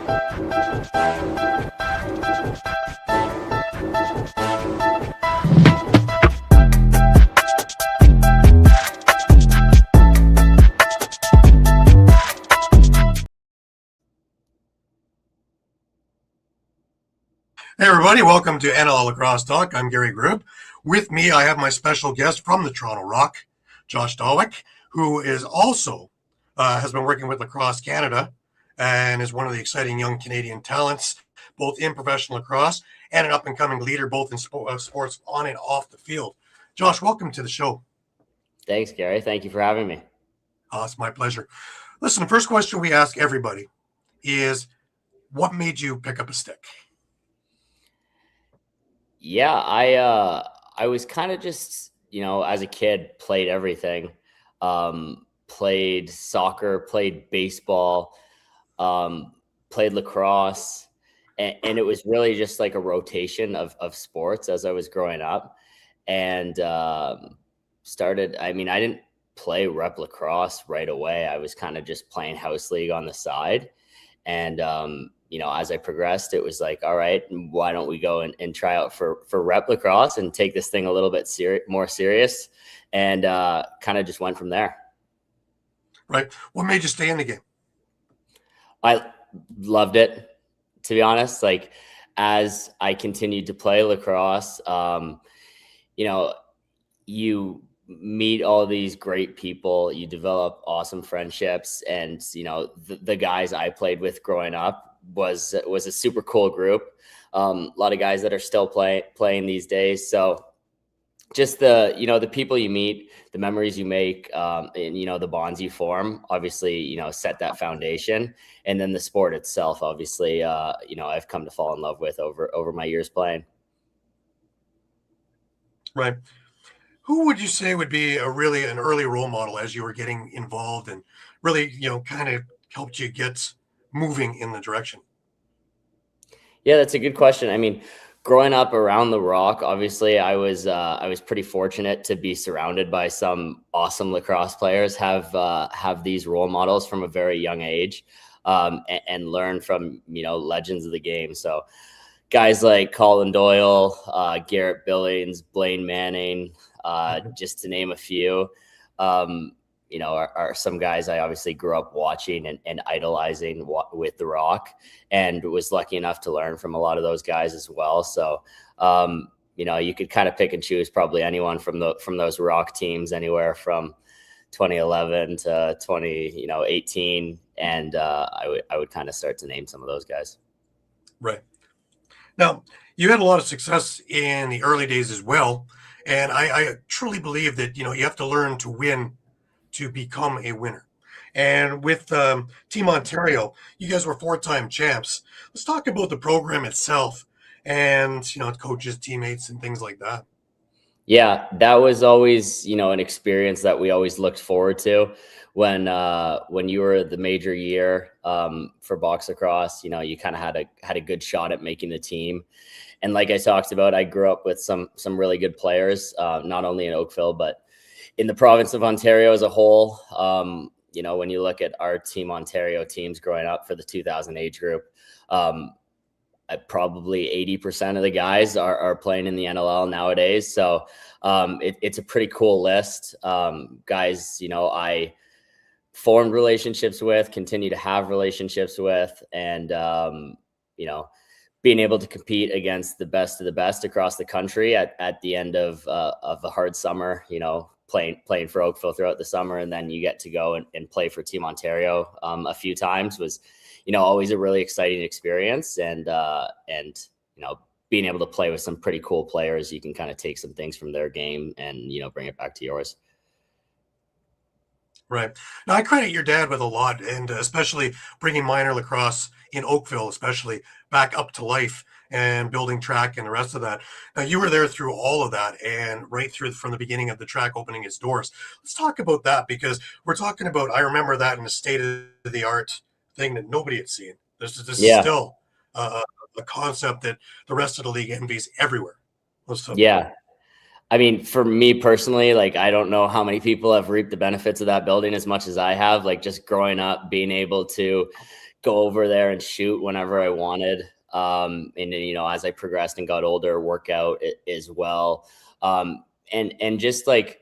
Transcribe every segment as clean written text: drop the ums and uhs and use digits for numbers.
Hey everybody, welcome to NLL Lacrosse Talk. I'm Gary Groob. With me, I have my special guest from the Toronto Rock, Josh Dawick, who is also has been working with Lacrosse Canada and is one of the exciting young Canadian talents, both in professional lacrosse and an up-and-coming leader, both in sports on and off the field. Josh, welcome to the show. Thanks, Gary. Thank you for having me. It's my pleasure. Listen, the first question we ask everybody is, what made you pick up a stick? Yeah, I was kind of just, as a kid, played everything. Played soccer, played baseball, played lacrosse, and it was really just like a rotation of sports as I was growing up. And I didn't play rep lacrosse right away. I was kind of just playing house league on the side. And as I progressed, it was like, all right, why don't we go and try out for rep lacrosse and take this thing a little bit more serious, and kind of just went from there. Right. What made you stay in the game? I loved it, to be honest. Like, as I continued to play lacrosse, you meet all these great people, you develop awesome friendships, and the guys I played with growing up was a super cool group. A lot of guys that are still playing these days. So just the people you meet, the memories you make, and the bonds you form, obviously set that foundation. And then the sport itself, obviously, I've come to fall in love with over my years playing. Right. Who would you say would be an early role model as you were getting involved and really, kind of helped you get moving in the direction? Yeah, that's a good question. I mean, growing up around the Rock, obviously I was pretty fortunate to be surrounded by some awesome lacrosse players, have these role models from a very young age, and learn from, legends of the game. So guys like Colin Doyle, Garrett Billings, Blaine Manning, just to name a few, are some guys I obviously grew up watching and idolizing with the Rock, and was lucky enough to learn from a lot of those guys as well. So, you could kind of pick and choose probably anyone from those Rock teams, anywhere from 2011 to 2018. And I would kind of start to name some of those guys. Right. Now, you had a lot of success in the early days as well. And I truly believe that, you have to learn to win to become a winner. And with Team Ontario, you guys were 4-time champs. Let's talk about the program itself and, coaches, teammates, and things like that. Yeah, that was always, an experience that we always looked forward to. When you were the major year for box lacrosse, you kind of had a good shot at making the team. And like I talked about, I grew up with some really good players, not only in Oakville, but in the province of Ontario as a whole. When you look at our Team Ontario teams growing up for the 2000 age group, probably 80% of the guys are playing in the NLL nowadays. So it's a pretty cool list. Guys, I formed relationships with, continue to have relationships with, and, being able to compete against the best of the best across the country at the end of the hard summer, playing for Oakville throughout the summer, and then you get to go and play for Team Ontario a few times, was always a really exciting experience. And being able to play with some pretty cool players, you can kind of take some things from their game and bring it back to yours. Right. Now, I credit your dad with a lot, and especially bringing minor lacrosse in Oakville, especially back up to life and building track and the rest of that. Now, you were there through all of that and right through from the beginning of the track opening its doors. Let's talk about that, because we're talking about, I remember that in a state-of-the-art thing that nobody had seen. This is still a concept that the rest of the league envies everywhere. Yeah. I mean, for me personally, like, I don't know how many people have reaped the benefits of that building as much as I have. Like, just growing up, being able to go over there and shoot whenever I wanted. And then, you know, as I progressed and got older, work out as well. And just like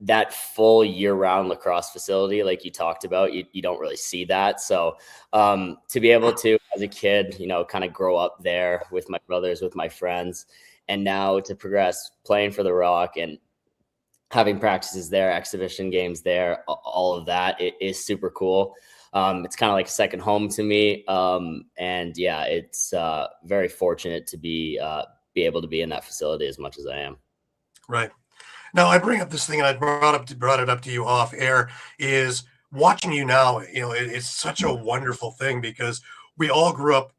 that full year-round lacrosse facility, like you talked about, you don't really see that. So to be able to, as a kid, you know, kind of grow up there with my brothers, with my friends, and now to progress playing for the Rock and having practices there, exhibition games there, all of that, it is super cool. It's kind of like a second home to me. And yeah, it's very fortunate to be able to be in that facility as much as I am. Right. Now I bring up this thing, and I brought it up to you off air. Is watching you now, you know, it's such a wonderful thing because we all grew up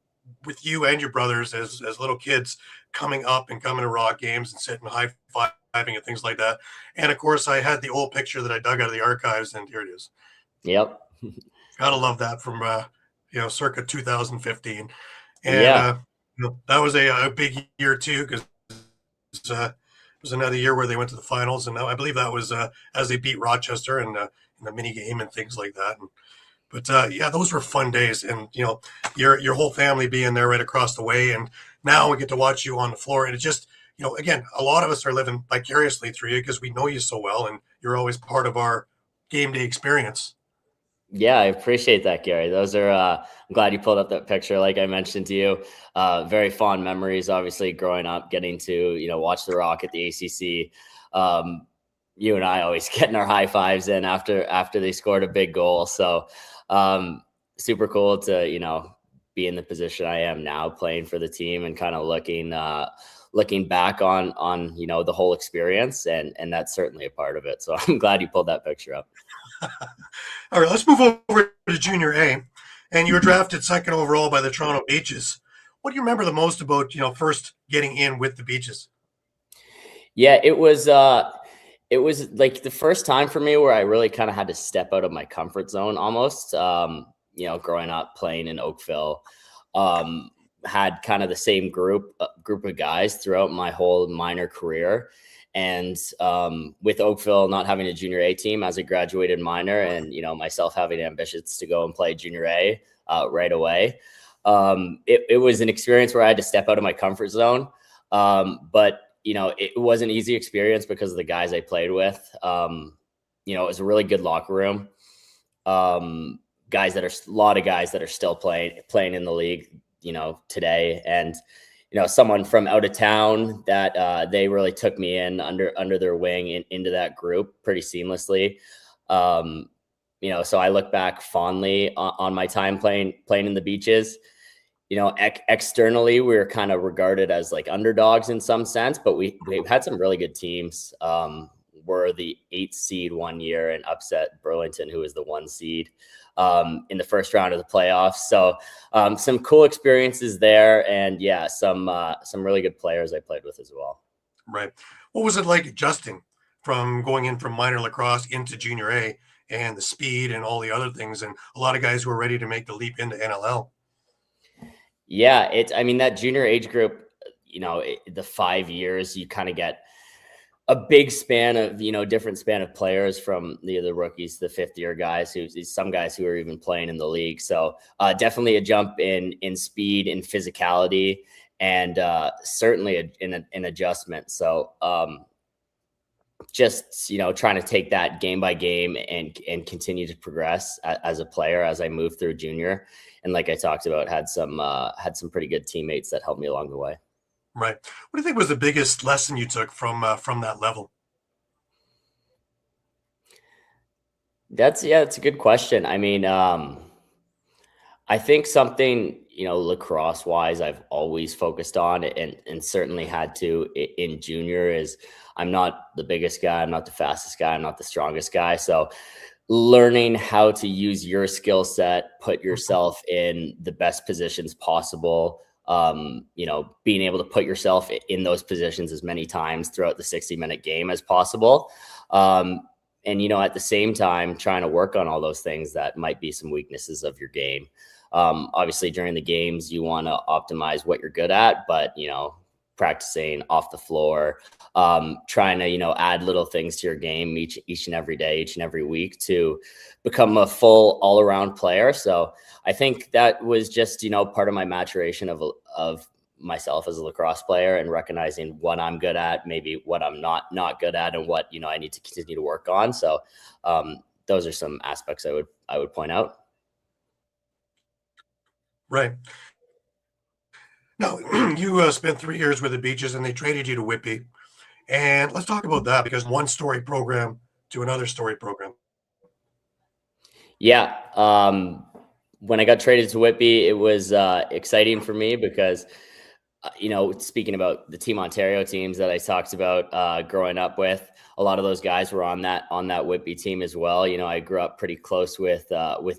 with you and your brothers as little kids, coming up and coming to Rock games and sitting high fiving and things like that. And of course, I had the old picture that I dug out of the archives, and here it is. Yep. Gotta love that from you know, circa 2015. And Yeah. you know, that was a big year too, because it was another year where they went to the finals, and I believe that was as they beat Rochester in the mini game and things like that. And, but yeah, those were fun days, and you know, your whole family being there right across the way, and now we get to watch you on the floor, and it just, you know, again, a lot of us are living vicariously through you because we know you so well, and you're always part of our game day experience. Yeah, I appreciate that, Gary. Those are, I'm glad you pulled up that picture. Like I mentioned to you, very fond memories, obviously growing up, getting to, you know, watch the Rock at the ACC. You and I always getting our high fives in after they scored a big goal. So, super cool to, you know, be in the position I am now playing for the team and kind of looking back on, you know, the whole experience. And that's certainly a part of it. So I'm glad you pulled that picture up. All right, let's move over to Junior A. And you were drafted second overall by the Toronto Beaches. What do you remember the most about, you know, first getting in with the Beaches? Yeah, it was like the first time for me where I really kind of had to step out of my comfort zone almost. You know, growing up playing in Oakville, had kind of the same group of guys throughout my whole minor career. And with Oakville not having a junior A team as a graduated minor, and you know, myself having ambitions to go and play junior A right away, it was an experience where I had to step out of my comfort zone. But you know, it was an easy experience because of the guys I played with. You know, it was a really good locker room. Guys that are a lot of guys that are still playing in the league, you know, today. And you know, someone from out of town that they really took me in under their wing into that group pretty seamlessly. You know, so I look back fondly on my time playing in the Beaches. You know, externally, we were kind of regarded as like underdogs in some sense, but we had some really good teams. We're the 8th seed one year and upset Burlington, who was the 1 seed in the first round of the playoffs. So some cool experiences there, and yeah, some really good players I played with as well. Right. What was it like adjusting from going in from minor lacrosse into Junior A, and the speed and all the other things, and a lot of guys who are ready to make the leap into NLL? Yeah, I mean, that junior age group, you know, the 5 years, you kind of get a big span of, you know, different span of players from the rookies, the 5th-year guys, some guys who are even playing in the league. So definitely a jump in speed and physicality, and certainly an adjustment. So just, you know, trying to take that game by game and continue to progress as a player as I moved through junior. And like I talked about, had some pretty good teammates that helped me along the way. Right. What do you think was the biggest lesson you took from that level? That's a good question. I mean, I think something, you know, lacrosse wise, I've always focused on and certainly had to in junior is I'm not the biggest guy. I'm not the fastest guy. I'm not the strongest guy. So learning how to use your skill set, put yourself in the best positions possible. You know, being able to put yourself in those positions as many times throughout the 60-minute game as possible. And, you know, at the same time, trying to work on all those things that might be some weaknesses of your game. Obviously, during the games, you want to optimize what you're good at, but, you know, practicing off the floor, trying to, add little things to your game each and every day, each and every week to become a full all around player. So I think that was just, part of my maturation of myself as a lacrosse player, and recognizing what I'm good at, maybe what I'm not good at, and what, I need to continue to work on. So those are some aspects I would point out. Right. Now, you spent 3 years with the Beaches and they traded you to Whitby. And let's talk about that, because one story program to another story program. Yeah. When I got traded to Whitby, it was exciting for me because, speaking about the Team Ontario teams that I talked about growing up with, a lot of those guys were on that Whitby team as well. I grew up pretty close with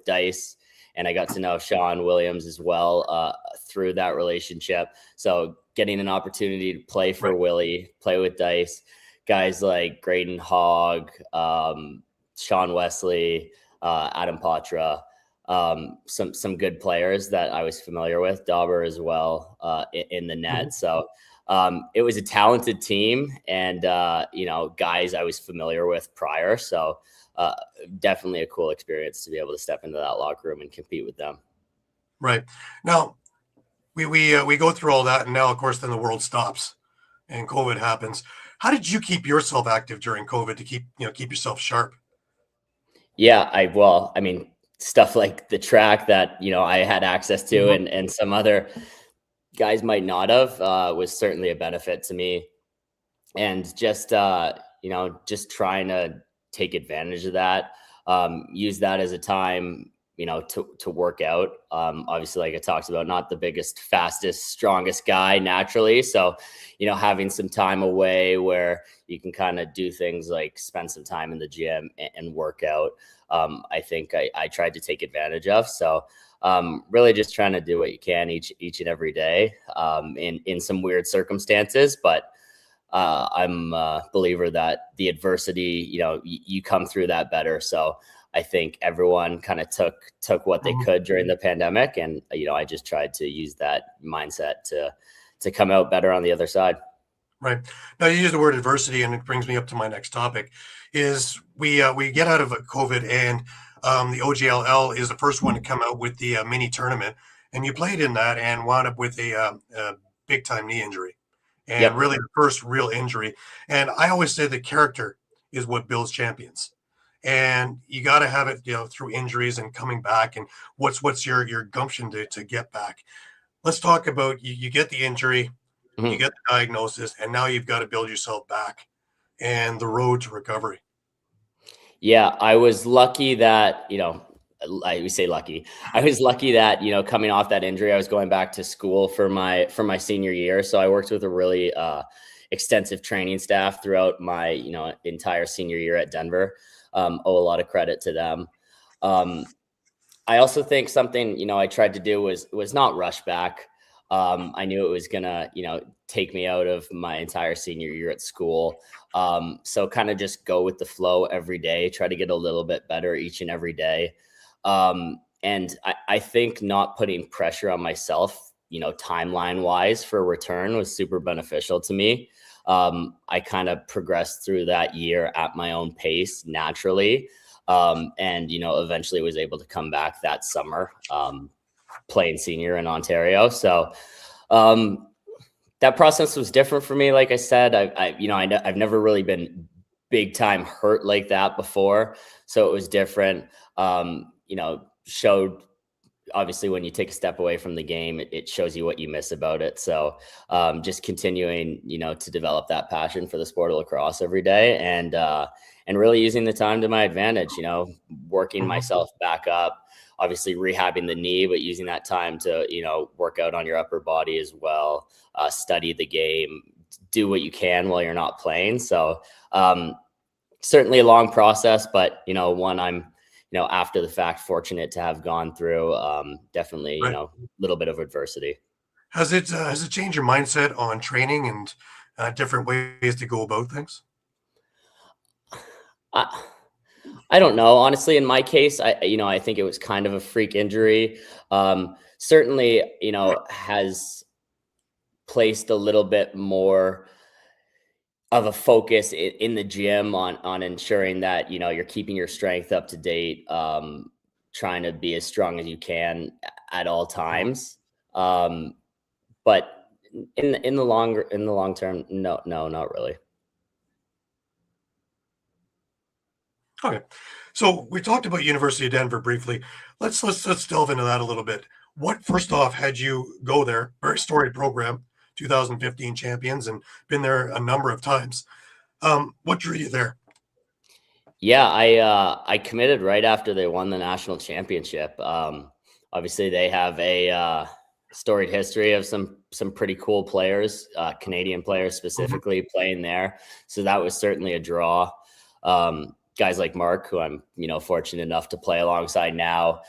Dice, and I got to know Sean Williams as well through that relationship. So getting an opportunity to play for Willie, play with Dice, guys like Graydon Hogg, Sean Wesley, Adam Patra, some good players that I was familiar with, Dauber as well in the net. So it was a talented team, and guys I was familiar with prior. So definitely a cool experience to be able to step into that locker room and compete with them. Right. Now, we go through all that, and now, of course, then the world stops and COVID happens. How did you keep yourself active during COVID to keep yourself sharp? Yeah, I mean, stuff like the track that, I had access to, and some other guys might not have, was certainly a benefit to me. And just, just trying to take advantage of that, use that as a time, to work out. Obviously, like I talked about, not the biggest, fastest, strongest guy naturally. So, having some time away where you can kind of do things like spend some time in the gym and work out, I think I tried to take advantage of. So really just trying to do what you can each and every day, in some weird circumstances. But I'm a believer that the adversity, you come through that better. So I think everyone kind of took what they could during the pandemic. And, I just tried to use that mindset to come out better on the other side. Right. Now, you use the word adversity, and it brings me up to my next topic. Is we get out of COVID, and the OGLL is the first one to come out with the mini tournament, and you played in that and wound up with a big time knee injury, and really the first real injury. And I always say that character is what builds champions, and you got to have it, through injuries and coming back. And what's your gumption to get back? Let's talk about you get the injury. You get the diagnosis, and now you've got to build yourself back and the road to recovery. Yeah, I was lucky that, we say lucky. I was lucky that, coming off that injury, I was going back to school for my senior year. So I worked with a really extensive training staff throughout my, entire senior year at Denver. Owe a lot of credit to them. I also think something, I tried to do was not rush back. I knew it was gonna, take me out of my entire senior year at school. So kind of just go with the flow every day, try to get a little bit better each and every day. And I think not putting pressure on myself, timeline wise for return was super beneficial to me. I kind of progressed through that year at my own pace naturally. And, eventually was able to come back that summer, playing senior in Ontario. So, that process was different for me. Like I said, I've never really been big time hurt like that before. So it was different. Showed obviously when you take a step away from the game, it shows you what you miss about it. So just continuing, to develop that passion for the sport of lacrosse every day, and really using the time to my advantage, working myself back up, obviously rehabbing the knee, but using that time to, work out on your upper body as well, study the game, do what you can while you're not playing. So certainly a long process, but, one I'm, after the fact, fortunate to have gone through. Definitely, Right. a little bit of adversity. Has it changed your mindset on training and different ways to go about things? I don't know. Honestly, in my case, I think it was kind of a freak injury. Certainly, has placed a little bit more of a focus in the gym on ensuring that you're keeping your strength up to date, trying to be as strong as you can at all times. But in the long term, no, not really. Okay. So we talked about University of Denver briefly. Let's delve into that a little bit. What first off had you go there? Very storied program, 2015 champions, and been there a number of times. What drew you there? Yeah, I committed right after they won the national championship. Obviously, they have a storied history of some pretty cool players, Canadian players Mhm. specifically playing there. So that was certainly a draw. Guys like Mark, who I'm fortunate enough to play alongside now.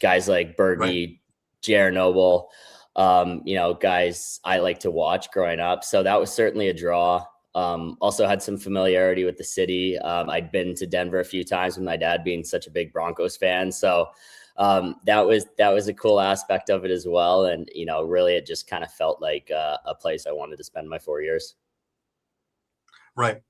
Guys like Right. Bergie, Jared Noble. Guys I like to watch growing up. So that was certainly a draw. Also had some familiarity with the city. I'd been to Denver a few times with my dad being such a big Broncos fan. So that was a cool aspect of it as well. And, really it just kind of felt like a place I wanted to spend my 4 years. Right.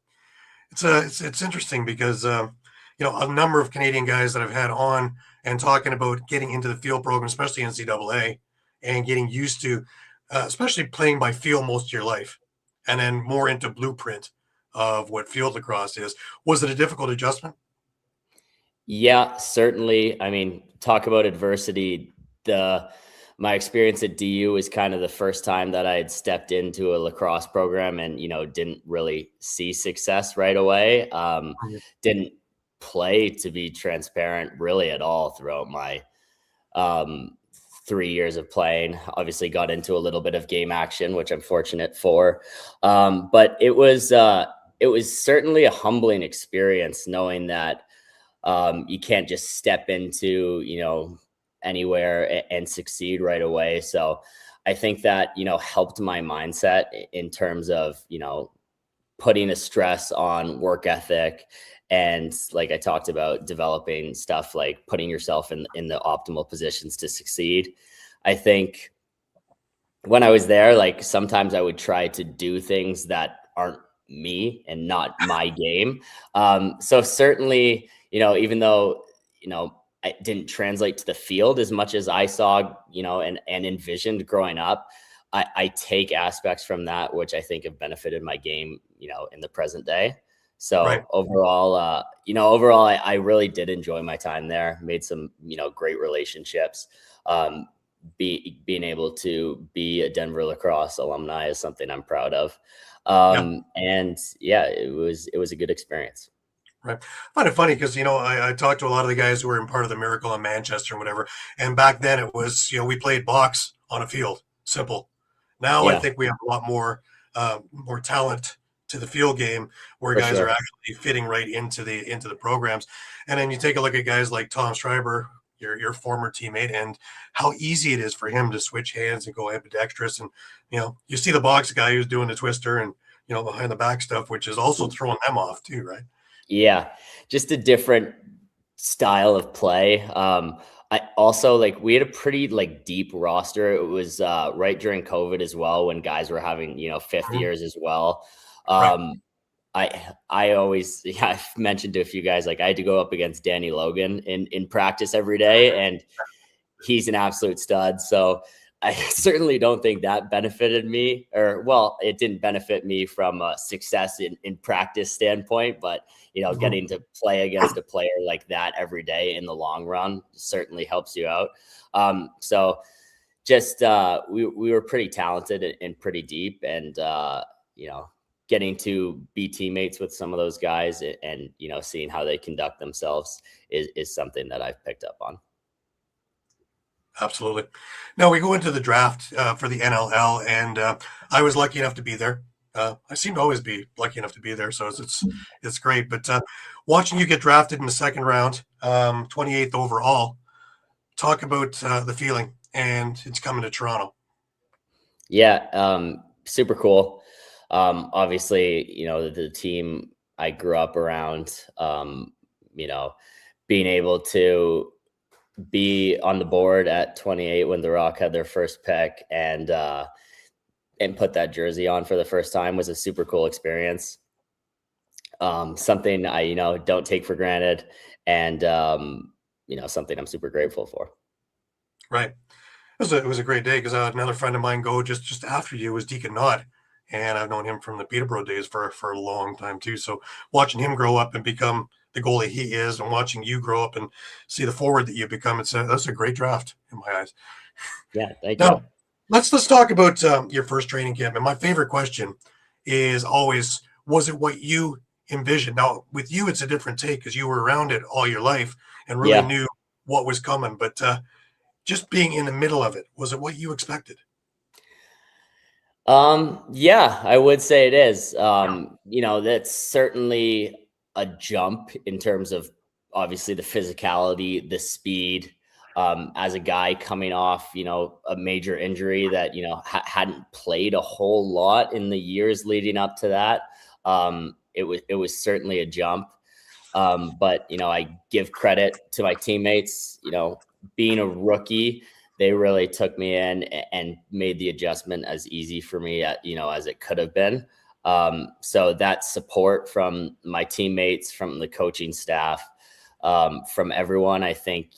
It's interesting because a number of Canadian guys that I've had on and talking about getting into the field program, especially NCAA, and getting used to, especially playing by feel most of your life, and then more into blueprint of what field lacrosse is. Was it a difficult adjustment? Yeah, certainly. I mean, talk about adversity. The My experience at DU was kind of the first time that I had stepped into a lacrosse program and didn't really see success right away. Mhm. Didn't play, to be transparent, really at all throughout my um, 3 years of playing. Obviously, got into a little bit of game action, which I'm fortunate for. But it was certainly a humbling experience knowing that you can't just step into anywhere and succeed right away. So I think that helped my mindset in terms of putting a stress on work ethic, and like I talked about, developing stuff like putting yourself in the optimal positions to succeed. I think when I was there, like sometimes I would try to do things that aren't me and not my game. So certainly, even though, it didn't translate to the field as much as I saw, and envisioned growing up, I take aspects from that, which I think have benefited my game, in the present day. Right. So overall, I really did enjoy my time there, made some, great relationships. Being able to be a Denver Lacrosse alumni is something I'm proud of. Yeah. And yeah, it was a good experience. Right. I find it funny because I talked to a lot of the guys who were in part of the Miracle in Manchester and whatever, and back then it was we played box on a field, simple. Now I Yeah, think we have a lot more talent to the field game where for guys are sure. actually fitting right into the programs, and then you take a look at guys like Tom Schreiber, your former teammate, and how easy it is for him to switch hands and go ambidextrous, and you see the box guy who's doing the twister and behind the back stuff, which is also throwing them off too, right? Yeah, just a different style of play. I also like we had a pretty like deep roster. It was right during COVID as well when guys were having, fifth Mhm. years as well. Right. Um, I always yeah, I've mentioned to a few guys like I had to go up against Danny Logan in practice every day, and he's an absolute stud. So I certainly don't think that benefited me, or well, it didn't benefit me from a success in practice standpoint, but Mhm. getting to play against a player like that every day in the long run certainly helps you out. So just we were pretty talented and pretty deep, and you know, getting to be teammates with some of those guys and seeing how they conduct themselves is something that I've picked up on. Absolutely. Now we go into the draft for the NLL, and I was lucky enough to be there. I seem to always be lucky enough to be there, so it's great. But watching you get drafted in the second round, 28th overall, talk about the feeling, and it's coming to Toronto. Yeah, super cool. Obviously, the team I grew up around, you know, being able to be on the board at 28 when the Rock had their first pick, and and put that jersey on for the first time was a super cool experience. Something I, don't take for granted, and something I'm super grateful for. Right. It was a great day because another friend of mine go just after you was Deacon Nod, and I've known him from the Peterborough days for a long time too. So watching him grow up and become the goalie he is, and watching you grow up and see the forward that you've become, that's a great draft in my eyes. Yeah, thank you. Now, let's talk about your first training camp. And my favorite question is always, was it what you envisioned? Now, with you, it's a different take because you were around it all your life and really Yeah. knew what was coming. But just being in the middle of it, was it what you expected? Yeah, I would say it is. That's certainly a jump in terms of obviously the physicality, the speed. As a guy coming off, a major injury that, hadn't played a whole lot in the years leading up to that. It was certainly a jump. But, I give credit to my teammates, being a rookie, they really took me in and made the adjustment as easy for me, as it could have been. So that support from my teammates, from the coaching staff, from everyone, I think,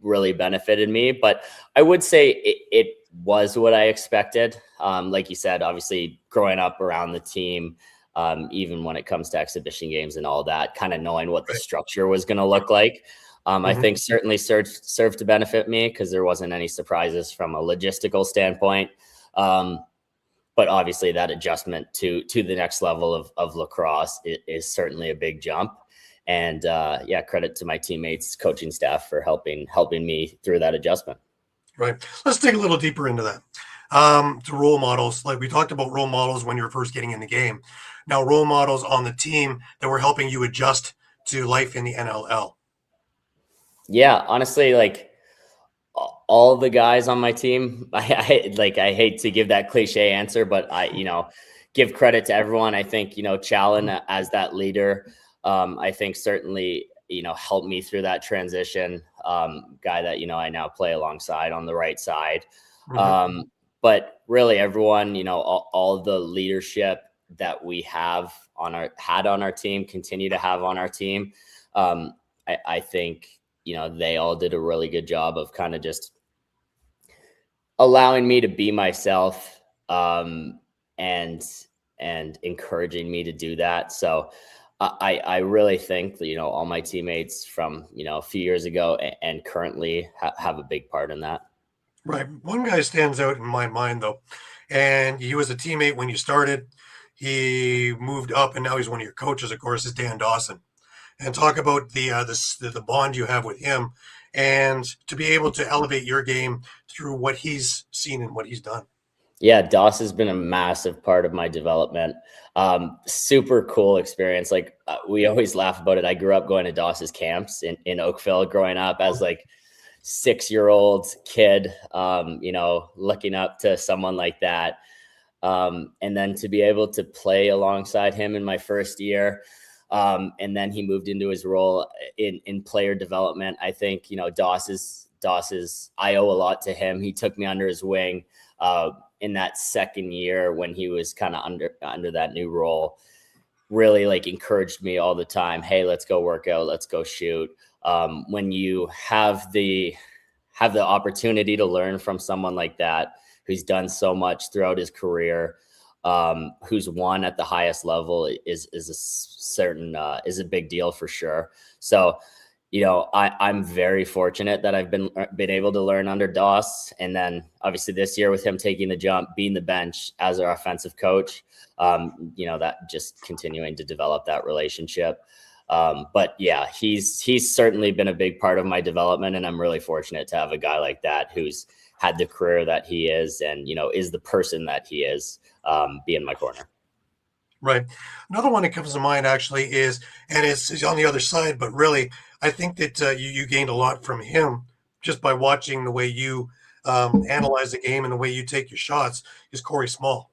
really benefited me. But I would say it was what I expected. Like you said, obviously growing up around the team, even when it comes to exhibition games and all that, kind of knowing what the Right. structure was going to look like. I Mhm. think certainly served to benefit me because there wasn't any surprises from a logistical standpoint. But obviously that adjustment to the next level of lacrosse is certainly a big jump. And credit to my teammates, coaching staff for helping me through that adjustment. Right. Let's dig a little deeper into that. To role models, like we talked about role models when you were first getting in the game. Now, role models on the team that were helping you adjust to life in the NLL. Yeah, honestly, like all the guys on my team, I hate to give that cliche answer, but I, give credit to everyone. I think, Challen as that leader, I think certainly, helped me through that transition. Guy that, I now play alongside on the right side. Mhm. But really everyone, all the leadership that we had on our team, continue to have on our team. I think, they all did a really good job of kind of just allowing me to be myself, and encouraging me to do that. So I really think that, all my teammates from, a few years ago and currently have a big part in that. Right. One guy stands out in my mind, though, and he was a teammate when you started. He moved up, and now he's one of your coaches, of course, is Dan Dawson. And talk about the bond you have with him, and to be able to elevate your game through what he's seen and what he's done. Yeah, Doss has been a massive part of my development. Super cool experience. Like we always laugh about it. I grew up going to Doss's camps in Oakville growing up as like 6-year-old kid, looking up to someone like that. And then to be able to play alongside him in my first year. And then he moved into his role in player development. I think, I owe a lot to him. He took me under his wing in that second year when he was kind of under that new role. Really like encouraged me all the time. Hey, let's go work out. Let's go shoot. When you have the opportunity to learn from someone like that, who's done so much throughout his career, who's won at the highest level is a big deal for sure. So, I'm very fortunate that I've been able to learn under Doss. And then obviously this year with him taking the jump, being the bench as our offensive coach, that just continuing to develop that relationship. But yeah, he's certainly been a big part of my development, and I'm really fortunate to have a guy like that who's had the career that he is, and is the person that he is, be in my corner. Right. Another one that comes to mind actually is, and it's on the other side, but really, I think that you gained a lot from him just by watching the way you analyze the game and the way you take your shots. Is Corey Small,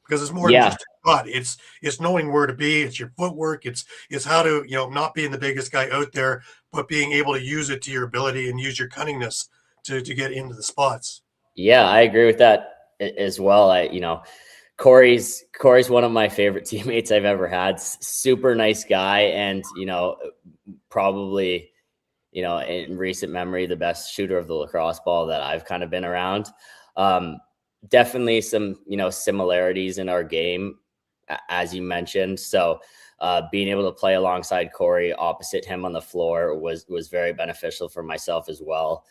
because it's more than Yeah, just a shot. It's knowing where to be. It's your footwork. It's how to not being the biggest guy out there, but being able to use it to your ability and use your cunningness to get into the spots. yeah, I agree with that as well. Corey's one of my favorite teammates I've ever had. Super nice guy, and probably in recent memory the best shooter of the lacrosse ball that I've kind of been around. Definitely some similarities in our game, as you mentioned. So being able to play alongside Corey, opposite him on the floor, was very beneficial for myself as well.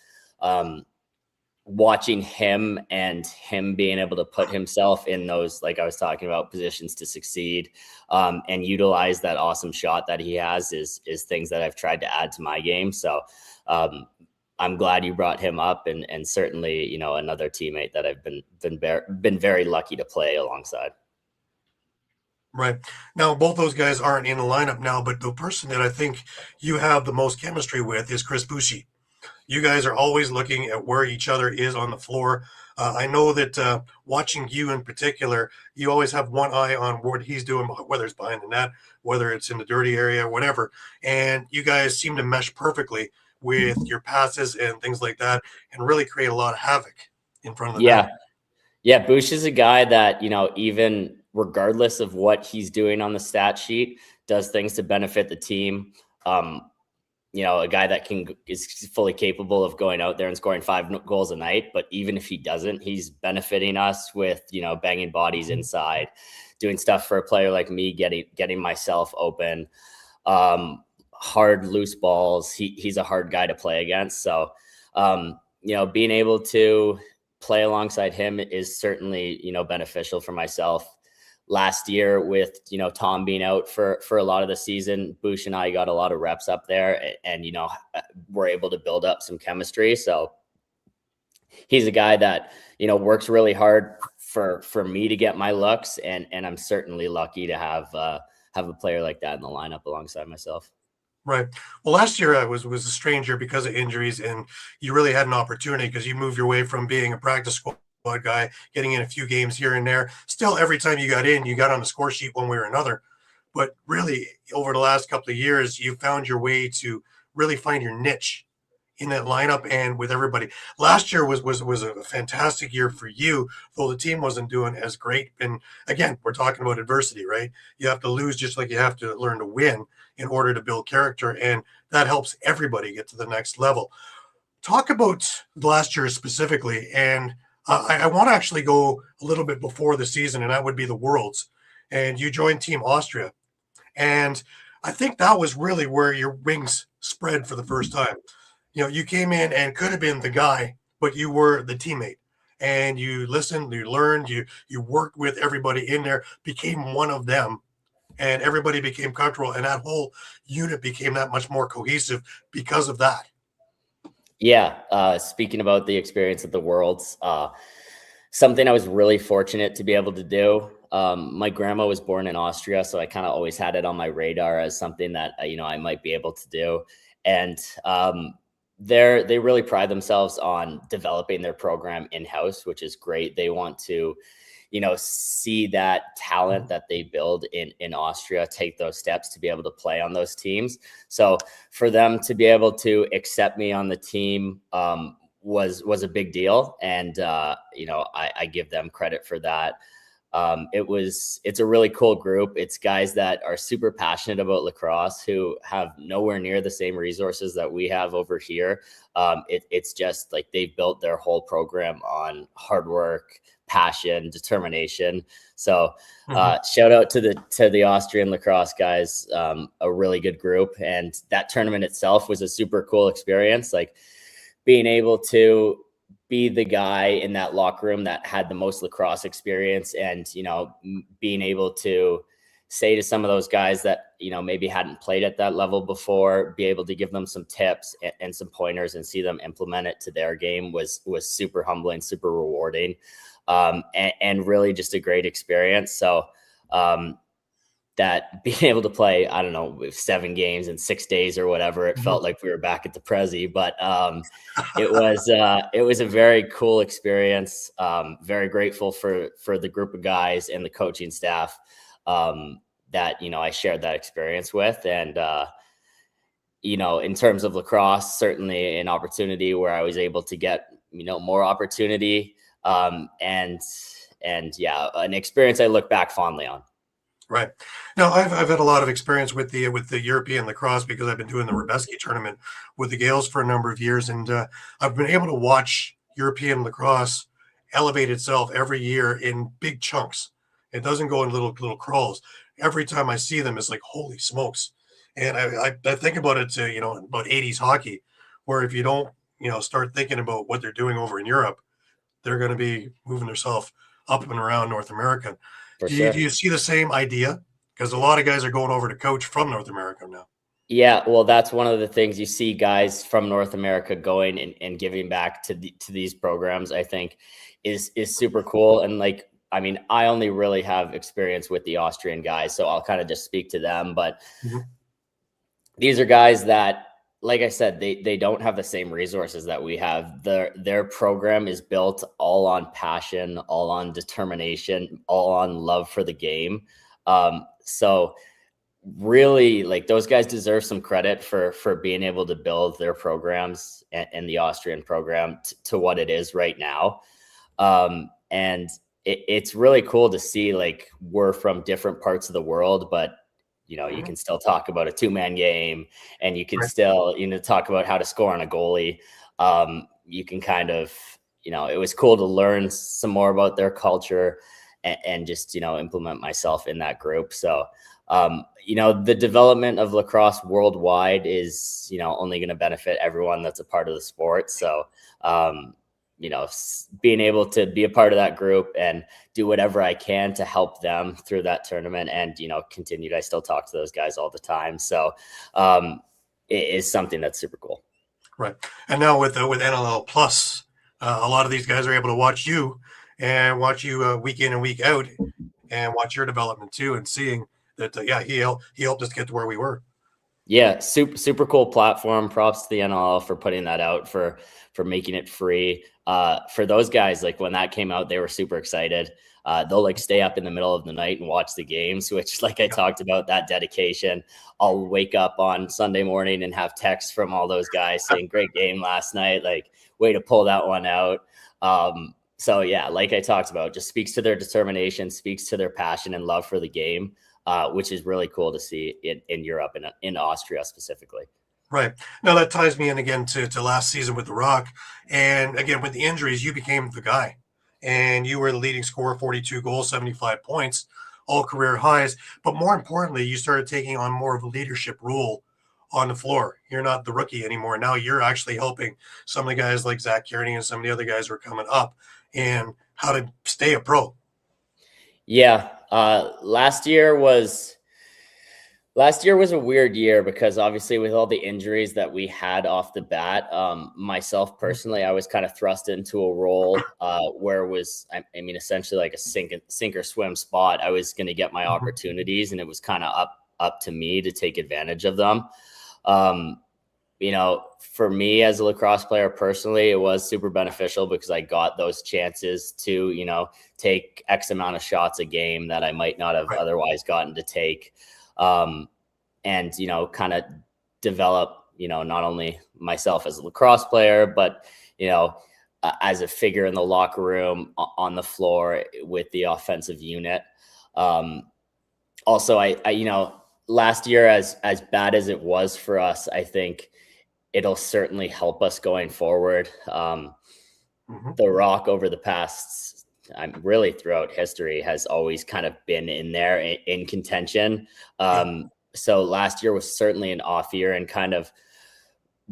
Watching him and him being able to put himself in those, like I was talking about, positions to succeed, and utilize that awesome shot that he has is things that I've tried to add to my game. So I'm glad you brought him up, and certainly, another teammate that I've been very lucky to play alongside. Right. Now, both those guys aren't in the lineup now, but the person that I think you have the most chemistry with is Chris Bushi. You guys are always looking at where each other is on the floor. I know that watching you in particular, you always have one eye on what he's doing, whether it's behind the net, whether it's in the dirty area, whatever. And you guys seem to mesh perfectly with your passes and things like that, and really create a lot of havoc in front of the net. Yeah. Bush is a guy that, even regardless of what he's doing on the stat sheet, does things to benefit the team. A guy that is fully capable of going out there and scoring 5 goals a night. But even if he doesn't, he's benefiting us with, banging bodies inside, doing stuff for a player like me, getting myself open, hard loose balls. He's a hard guy to play against. So, being able to play alongside him is certainly, beneficial for myself. Last year with, Tom being out for a lot of the season, Bush and I got a lot of reps up there, and, we're able to build up some chemistry. So he's a guy that, works really hard for me to get my looks. And I'm certainly lucky to have a player like that in the lineup alongside myself. Right. Well, last year I was a stranger because of injuries, and you really had an opportunity because you moved your way from being a practice squad guy, getting in a few games here and there. Still, every time you got in, you got on the score sheet one way or another. But really, over the last couple of years, you found your way to really find your niche in that lineup and with everybody. Last year was a fantastic year for you, though the team wasn't doing as great. And again, we're talking about adversity, right? You have to lose just like you have to learn to win in order to build character, and that helps everybody get to the next level. Talk about last year specifically, and I want to actually go a little bit before the season, and that would be the Worlds. And you joined Team Austria. And I think that was really where your wings spread for the first time. You came in and could have been the guy, but you were the teammate. And you listened, you learned, you worked with everybody in there, became one of them, and everybody became comfortable. And that whole unit became that much more cohesive because of that. Yeah. Speaking about the experience at the Worlds, something I was really fortunate to be able to do. My grandma was born in Austria, so I kind of always had it on my radar as something that, I might be able to do. And they really pride themselves on developing their program in-house, which is great. They want to, see that talent that they build in Austria, take those steps to be able to play on those teams. So for them to be able to accept me on the team was a big deal. And, I give them credit for that. It's a really cool group. It's guys that are super passionate about lacrosse, who have nowhere near the same resources that we have over here. It's just like they've built their whole program on hard work, passion, determination. So shout out to the Austrian lacrosse guys, a really good group. And that tournament itself was a super cool experience. Like being able to be the guy in that locker room that had the most lacrosse experience, and, being able to say to some of those guys that, maybe hadn't played at that level before, be able to give them some tips and some pointers and see them implement it to their game was super humbling, super rewarding. And really just a great experience. So, that being able to play, I don't know, 7 games in 6 days or whatever, it felt like we were back at the Prezi, but it was a very cool experience. Very grateful for the group of guys and the coaching staff that, I shared that experience with. And, in terms of lacrosse, certainly an opportunity where I was able to get, more opportunity And yeah, an experience I look back fondly on. Right. Now, I've had a lot of experience with the European lacrosse because I've been doing the Rebeski tournament with the Gales for a number of years, and I've been able to watch European lacrosse elevate itself every year in big chunks. It doesn't go in little crawls. Every time I see them, it's like holy smokes. And I think about it to about '80s hockey, where if you don't start thinking about what they're doing over in Europe, they're going to be moving themselves up and around North America. For Do sure. you see the same idea? Because a lot of guys are going over to coach from North America now. Yeah, well, that's one of the things you see guys from North America going and giving back to these programs. I think is super cool. And like, I mean, I only really have experience with the Austrian guys, so I'll kind of just speak to them. But these are guys that, like I said, they don't have the same resources that we have. Their program is built all on passion, all on determination, all on love for the game. So really, like, those guys deserve some credit for being able to build their programs and the Austrian program to what it is right now. And it's really cool to see, like, we're from different parts of the world, but you can still talk about a 2-man game, and you can still, talk about how to score on a goalie. You can kind of, it was cool to learn some more about their culture and just, implement myself in that group. So, the development of lacrosse worldwide is, only going to benefit everyone that's a part of the sport. So, being able to be a part of that group and do whatever I can to help them through that tournament and, continued. I still talk to those guys all the time. So, it is something that's super cool. Right. And now with NLL Plus, a lot of these guys are able to watch you week in and week out and watch your development too, and seeing that, he helped us get to where we were. Yeah, super cool platform. Props to the NLL for putting that out, for making it free. For those guys, like, when that came out, they were super excited. They'll like stay up in the middle of the night and watch the games, which, like I talked about, that dedication. I'll wake up on Sunday morning and have texts from all those guys saying, "Great game last night. Like, way to pull that one out." So yeah, like I talked about, just speaks to their determination, speaks to their passion and love for the game. Which is really cool to see in Europe and in Austria specifically. Right. Now that ties me in again to last season with the Rock. And again, with the injuries, you became the guy. And you were the leading scorer, 42 goals, 75 points, all career highs. But more importantly, you started taking on more of a leadership role on the floor. You're not the rookie anymore. Now you're actually helping some of the guys like Zach Kearney and some of the other guys who are coming up and how to stay a pro. Yeah. Last year was a weird year because obviously with all the injuries that we had off the bat, myself personally, I was kind of thrust into a role where it was, I mean, essentially like a sink or swim spot. I was going to get my opportunities, and it was kind of up to me to take advantage of them. For me as a lacrosse player personally, it was super beneficial because I got those chances to, take X amount of shots a game that I might not have otherwise gotten to take. And, kind of develop, not only myself as a lacrosse player, but, as a figure in the locker room, on the floor with the offensive unit. Also, I last year, as bad as it was for us, I think it'll certainly help us going forward. The Rock over the past, really throughout history, has always kind of been in there in contention. So last year was certainly an off year, and kind of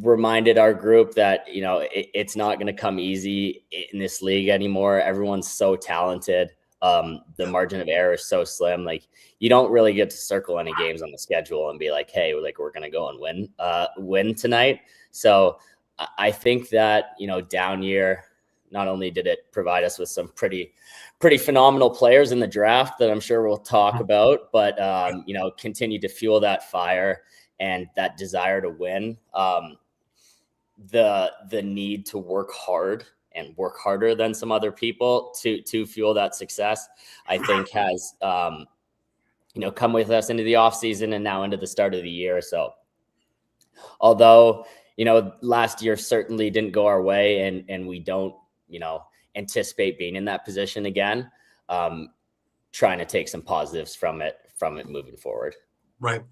reminded our group that, it's not going to come easy in this league anymore. Everyone's so talented. The margin of error is so slim. Like, you don't really get to circle any games on the schedule and be like, hey, like, we're going to go and win tonight. So I think that, down year, not only did it provide us with some pretty phenomenal players in the draft that I'm sure we'll talk about, but, continue to fuel that fire and that desire to win. The need to work hard and work harder than some other people to fuel that success, I think has, come with us into the off season and now into the start of the year. So although, last year certainly didn't go our way, and we don't anticipate being in that position again. Trying to take some positives from it moving forward. Right.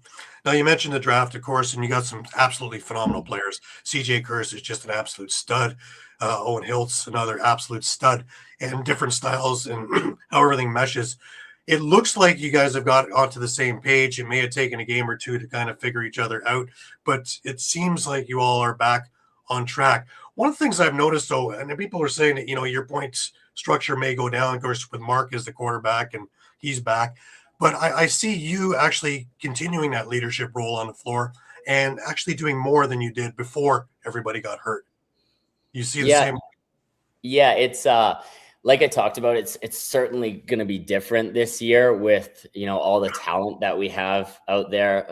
Now, you mentioned the draft, of course, and you got some absolutely phenomenal players. CJ Kurz is just an absolute stud. Owen Hiltz, another absolute stud, and different styles and how everything meshes. It looks like you guys have got onto the same page. It may have taken a game or two to kind of figure each other out, but it seems like you all are back on track. One of the things I've noticed, though, and people are saying that, your points structure may go down, of course, with Mark as the quarterback, and he's back. But I see you actually continuing that leadership role on the floor and actually doing more than you did before everybody got hurt. You see the same? Yeah, it's like I talked about, it's certainly going to be different this year with, all the talent that we have out there,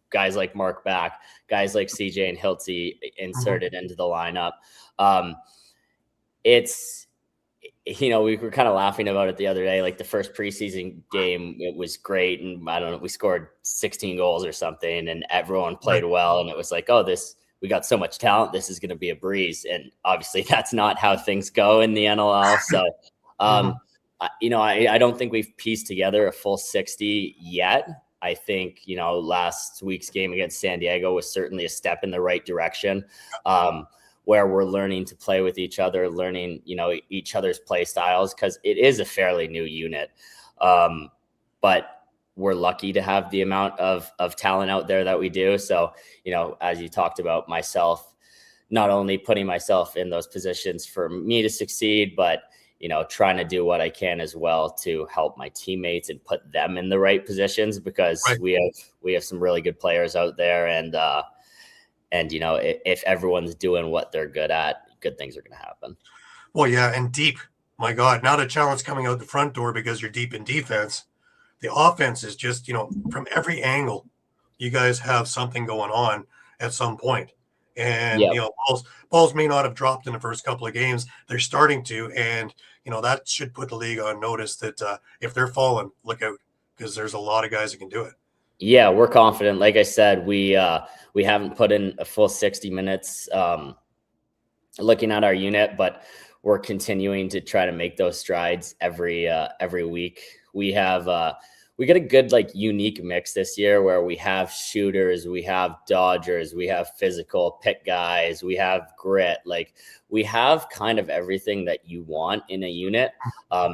guys like Mark back, guys like CJ and Hiltzy inserted into the lineup. We were kind of laughing about it the other day, like the first preseason game, it was great. And I don't know, we scored 16 goals or something and everyone played well. And it was like, we got so much talent. This is going to be a breeze. And obviously that's not how things go in the NLL. So, I don't think we've pieced together a full 60 yet. I think, last week's game against San Diego was certainly a step in the right direction. Where we're learning to play with each other, learning, each other's play styles, because it is a fairly new unit. But we're lucky to have the amount of talent out there that we do. So, as you talked about, myself, not only putting myself in those positions for me to succeed, but, trying to do what I can as well to help my teammates and put them in the right positions, because we have some really good players out there. And, if everyone's doing what they're good at, good things are going to happen. Well, yeah. And deep, my God, not a challenge coming out the front door because you're deep in defense. The offense is just, from every angle, you guys have something going on at some point. And, balls may not have dropped in the first couple of games. They're starting to. And, that should put the league on notice that if they're falling, look out, because there's a lot of guys that can do it. Yeah, we're confident. Like I said, we haven't put in a full 60 minutes looking at our unit, but we're continuing to try to make those strides every week. We get a good, unique mix this year where we have shooters, we have dodgers, we have physical pick guys, we have grit. We have kind of everything that you want in a unit.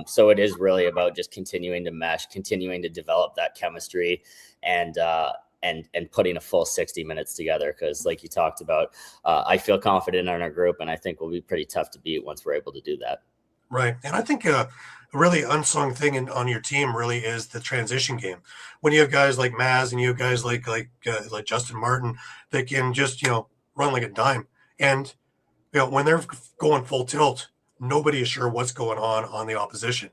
So it is really about just continuing to mesh, continuing to develop that chemistry, and putting a full 60 minutes together. Because like you talked about, I feel confident in our group, and I think we'll be pretty tough to beat once we're able to do that. Right. And I think a really unsung thing on your team really is the transition game. When you have guys like Maz and you have guys like Justin Martin that can just, run like a dime. And, when they're going full tilt, nobody is sure what's going on the opposition.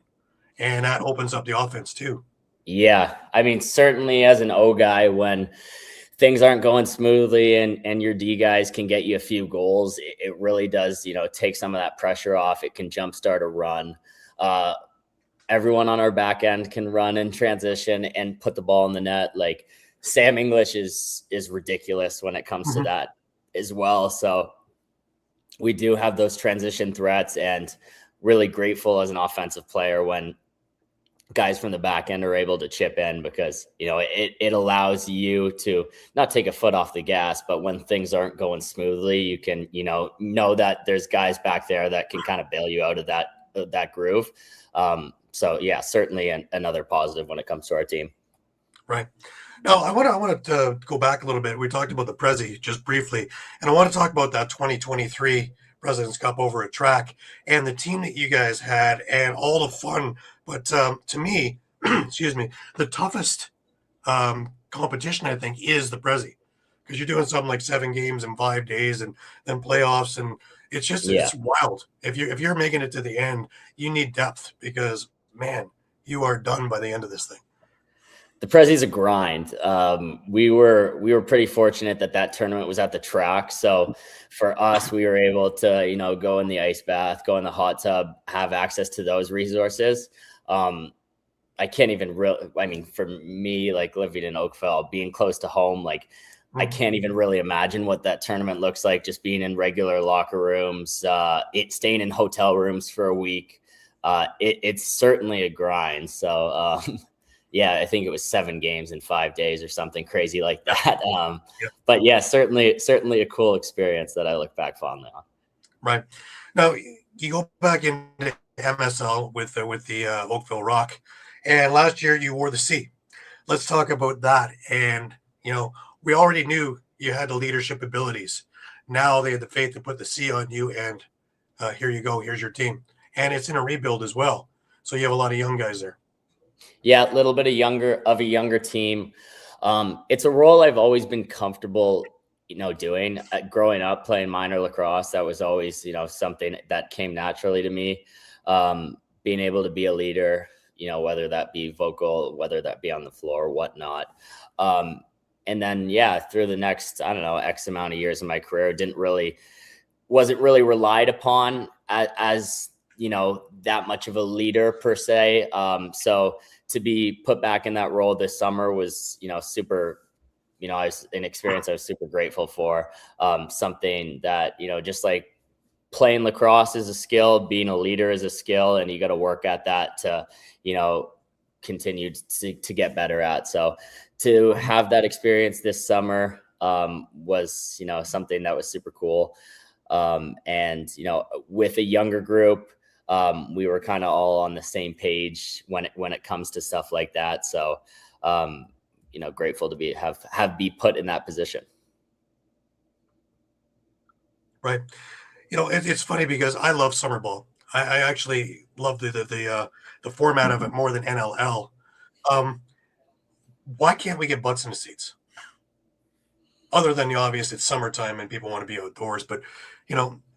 And that opens up the offense too. Yeah. I mean, certainly as an O guy, when things aren't going smoothly and your D guys can get you a few goals, it really does, take some of that pressure off. It can jumpstart a run. Everyone on our back end can run in transition and put the ball in the net. Like Sam English is ridiculous when it comes to that as well. So we do have those transition threats, and really grateful as an offensive player when guys from the back end are able to chip in, because, it allows you to not take a foot off the gas, but when things aren't going smoothly, you can, know that there's guys back there that can kind of bail you out of that groove. So yeah, certainly another positive when it comes to our team. Right. Now, I want to go back a little bit. We talked about the Prezi just briefly, and I want to talk about that 2023 President's Cup over at track and the team that you guys had and all the fun. But to me, excuse me, the toughest competition, I think, is the Prezi, because you're doing something like 7 games in 5 days and then playoffs, and it's just it's wild. If you're making it to the end, you need depth, because man, you are done by the end of this thing. The Prezi's a grind. We were pretty fortunate that tournament was at the track. So for us, we were able to, go in the ice bath, go in the hot tub, have access to those resources. I can't even for me, living in Oakville, being close to home, I Mhm. can't even really imagine what that tournament looks like, just being in regular locker rooms, staying in hotel rooms for a week. It's certainly a grind. So, yeah, I think it was 7 games in 5 days or something crazy like Yeah, that. yeah, But yeah, certainly a cool experience that I look back fondly on. right. Now you go back into MSL with the Oakville Rock, and last year you wore the C. Let's talk about that. And we already knew you had the leadership abilities. Now they had the faith to put the C on you, and here you go. Here's your team, and it's in a rebuild as well. So you have a lot of young guys there. Yeah, a little bit of a younger team. It's a role I've always been comfortable, doing. Growing up playing minor lacrosse, that was always, something that came naturally to me. Being able to be a leader, whether that be vocal, whether that be on the floor, whatnot. And then, yeah, through the next, I don't know, X amount of years of my career, wasn't really relied upon as that much of a leader per se. So to be put back in that role this summer was super. I was an experience I was super grateful for. Something that just like playing lacrosse is a skill, being a leader is a skill, and you got to work at that to you know continue to get better at. So to have that experience this summer was something that was super cool. And with a younger group, we were kind of all on the same page when it comes to stuff like that. So grateful to be put in that position. Right. It's funny because I love summer ball. I actually love the format of it more than NLL. Um, why can't we get butts in the seats? Other than the obvious, it's summertime and people want to be outdoors. But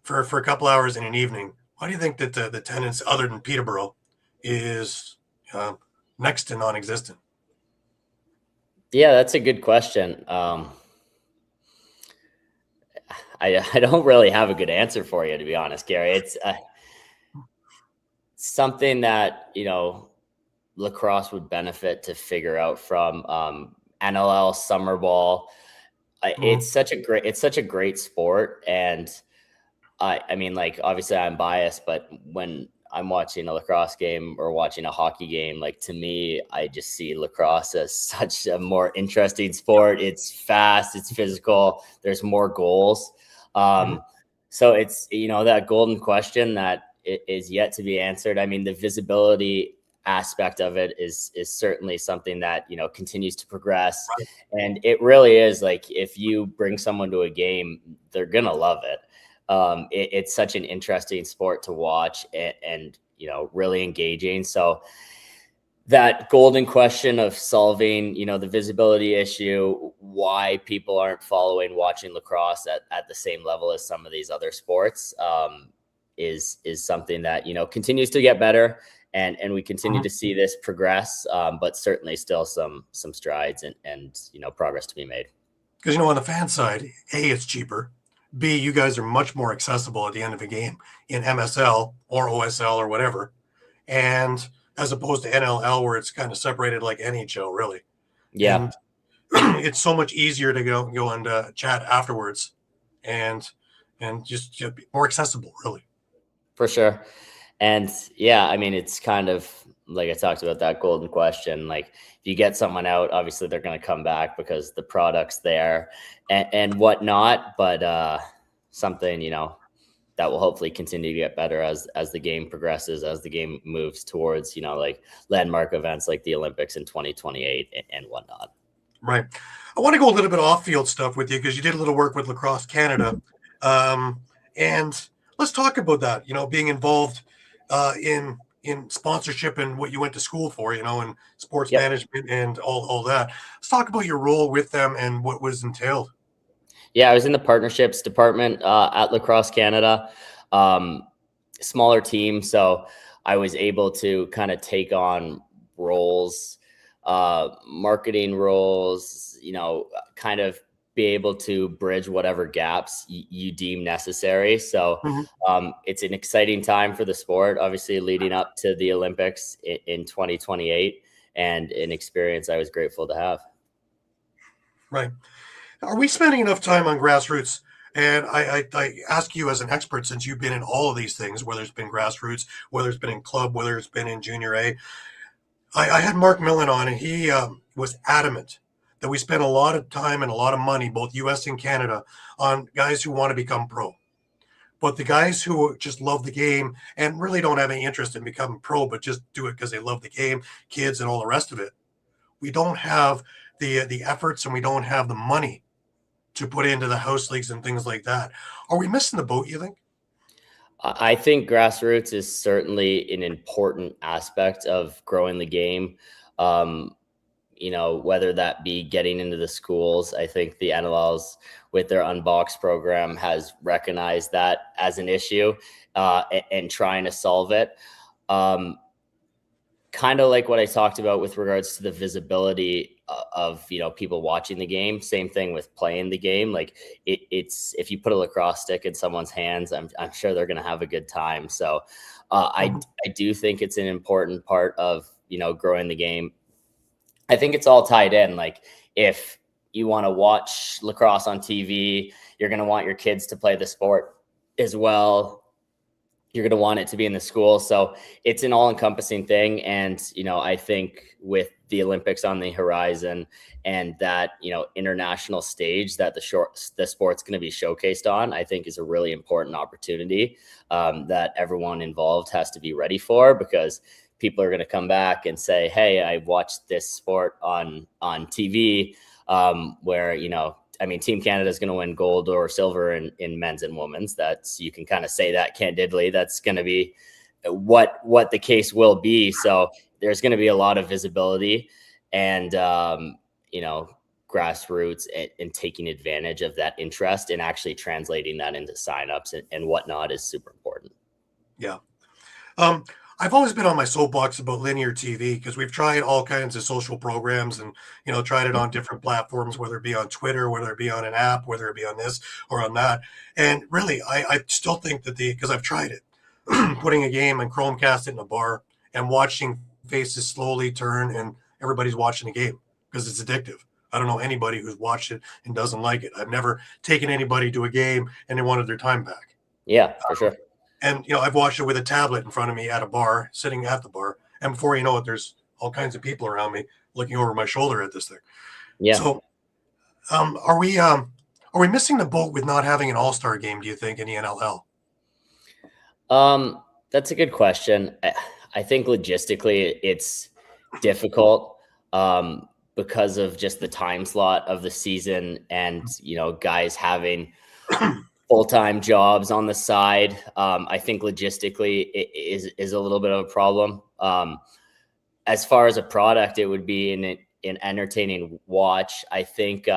for a couple hours in an evening, why do you think that the attendance, other than Peterborough, is uh, next to non-existent? Yeah, that's a good question. I don't really have a good answer for you, to be honest, Gary. It's something that lacrosse would benefit to figure out from NLL summer ball. Mhm. It's such a great sport, and I mean, like, obviously I'm biased, but when I'm watching a lacrosse game or watching a hockey game, like, to me, I just see lacrosse as such a more interesting sport. It's fast, it's physical, there's more goals. Mhm. Um, so it's, that golden question that is yet to be answered. I mean, the visibility aspect of it is certainly something that, continues to progress. Right. And it really is like, if you bring someone to a game, they're going to love it. It's such an interesting sport to watch and really engaging. So that golden question of solving the visibility issue, why people aren't watching lacrosse at the same level as some of these other sports, is something that continues to get better, and we continue Mhm. to see this progress, but certainly still some strides and progress to be made. Because on the fan side, A, it's cheaper. B, you guys are much more accessible at the end of a game in MSL or OSL or whatever, and as opposed to NLL where it's kind of separated like NHL, really. Yeah, And it's so much easier to go and chat afterwards, and just be more accessible, really. for sure. And yeah, I mean, it's kind of like I talked about that golden question. Like, if you get someone out, obviously they're going to come back because the product's there and whatnot. But something that will hopefully continue to get better as the game progresses, as the game moves towards like landmark events like the Olympics in 2028 and whatnot. Right. I want to go a little bit off field stuff with you because you did a little work with Lacrosse Canada. Um, and let's talk about that, being involved in sponsorship and what you went to school for, and sports Yep. management and all that. Let's talk about your role with them and what was entailed. Yeah, I was in the partnerships department at Lacrosse Canada. Um, Smaller team, so I was able to kind of take on roles, marketing roles, kind of be able to bridge whatever gaps you deem necessary. So Mhm. it's an exciting time for the sport, obviously leading up to the Olympics in 2028, and an experience I was grateful to have. Right. Are we spending enough time on grassroots? And I ask you as an expert, since you've been in all of these things, whether it's been grassroots, whether it's been in club, whether it's been in junior A. I had Mark Millen on, and he was adamant that we spend a lot of time and a lot of money, both U.S. and Canada, on guys who want to become pro. But the guys who just love the game and really don't have any interest in becoming pro, but just do it because they love the game, kids and all the rest of it, we don't have the efforts and we don't have the money to put into the house leagues and things like that. Are we missing the boat, you think? I think grassroots is certainly an important aspect of growing the game. Whether that be getting into the schools. I think the NLLs with their Unbox program has recognized that as an issue and trying to solve it. Kind of like what I talked about with regards to the visibility of people watching the game. Same thing with playing the game. Like it's if you put a lacrosse stick in someone's hands, I'm sure they're going to have a good time. So I do think it's an important part of growing the game. I think it's all tied in. Like if you want to watch lacrosse on TV, you're going to want your kids to play the sport as well. You're going to want it to be in the school. So it's an all encompassing thing. And, I think with the Olympics on the horizon and that, international stage that the sport's going to be showcased on, I think is a really important opportunity that everyone involved has to be ready for, because people are going to come back and say, hey, I watched this sport on TV where, Team Canada is going to win gold or silver in men's and women's. You can kind of say that candidly. That's going to be what the case will be. So there's going to be a lot of visibility and, grassroots and taking advantage of that interest and actually translating that into signups and whatnot is super important. Yeah. I've always been on my soapbox about linear TV because we've tried all kinds of social programs and, tried it on different platforms, whether it be on Twitter, whether it be on an app, whether it be on this or on that. And really, I still think that because I've tried it, putting a game and Chromecast it in a bar and watching faces slowly turn and everybody's watching the game because it's addictive. I don't know anybody who's watched it and doesn't like it. I've never taken anybody to a game and they wanted their time back. Yeah, for sure. And, I've watched it with a tablet in front of me at a bar, sitting at the bar. And before you know it, there's all kinds of people around me looking over my shoulder at this thing. Yeah. So are we missing the boat with not having an all-star game, do you think, in the NLL? That's a good question. I think logistically it's difficult because of just the time slot of the season and, guys having full-time jobs on the side. I think logistically it is a little bit of a problem. As far as a product, it would be an entertaining watch. I think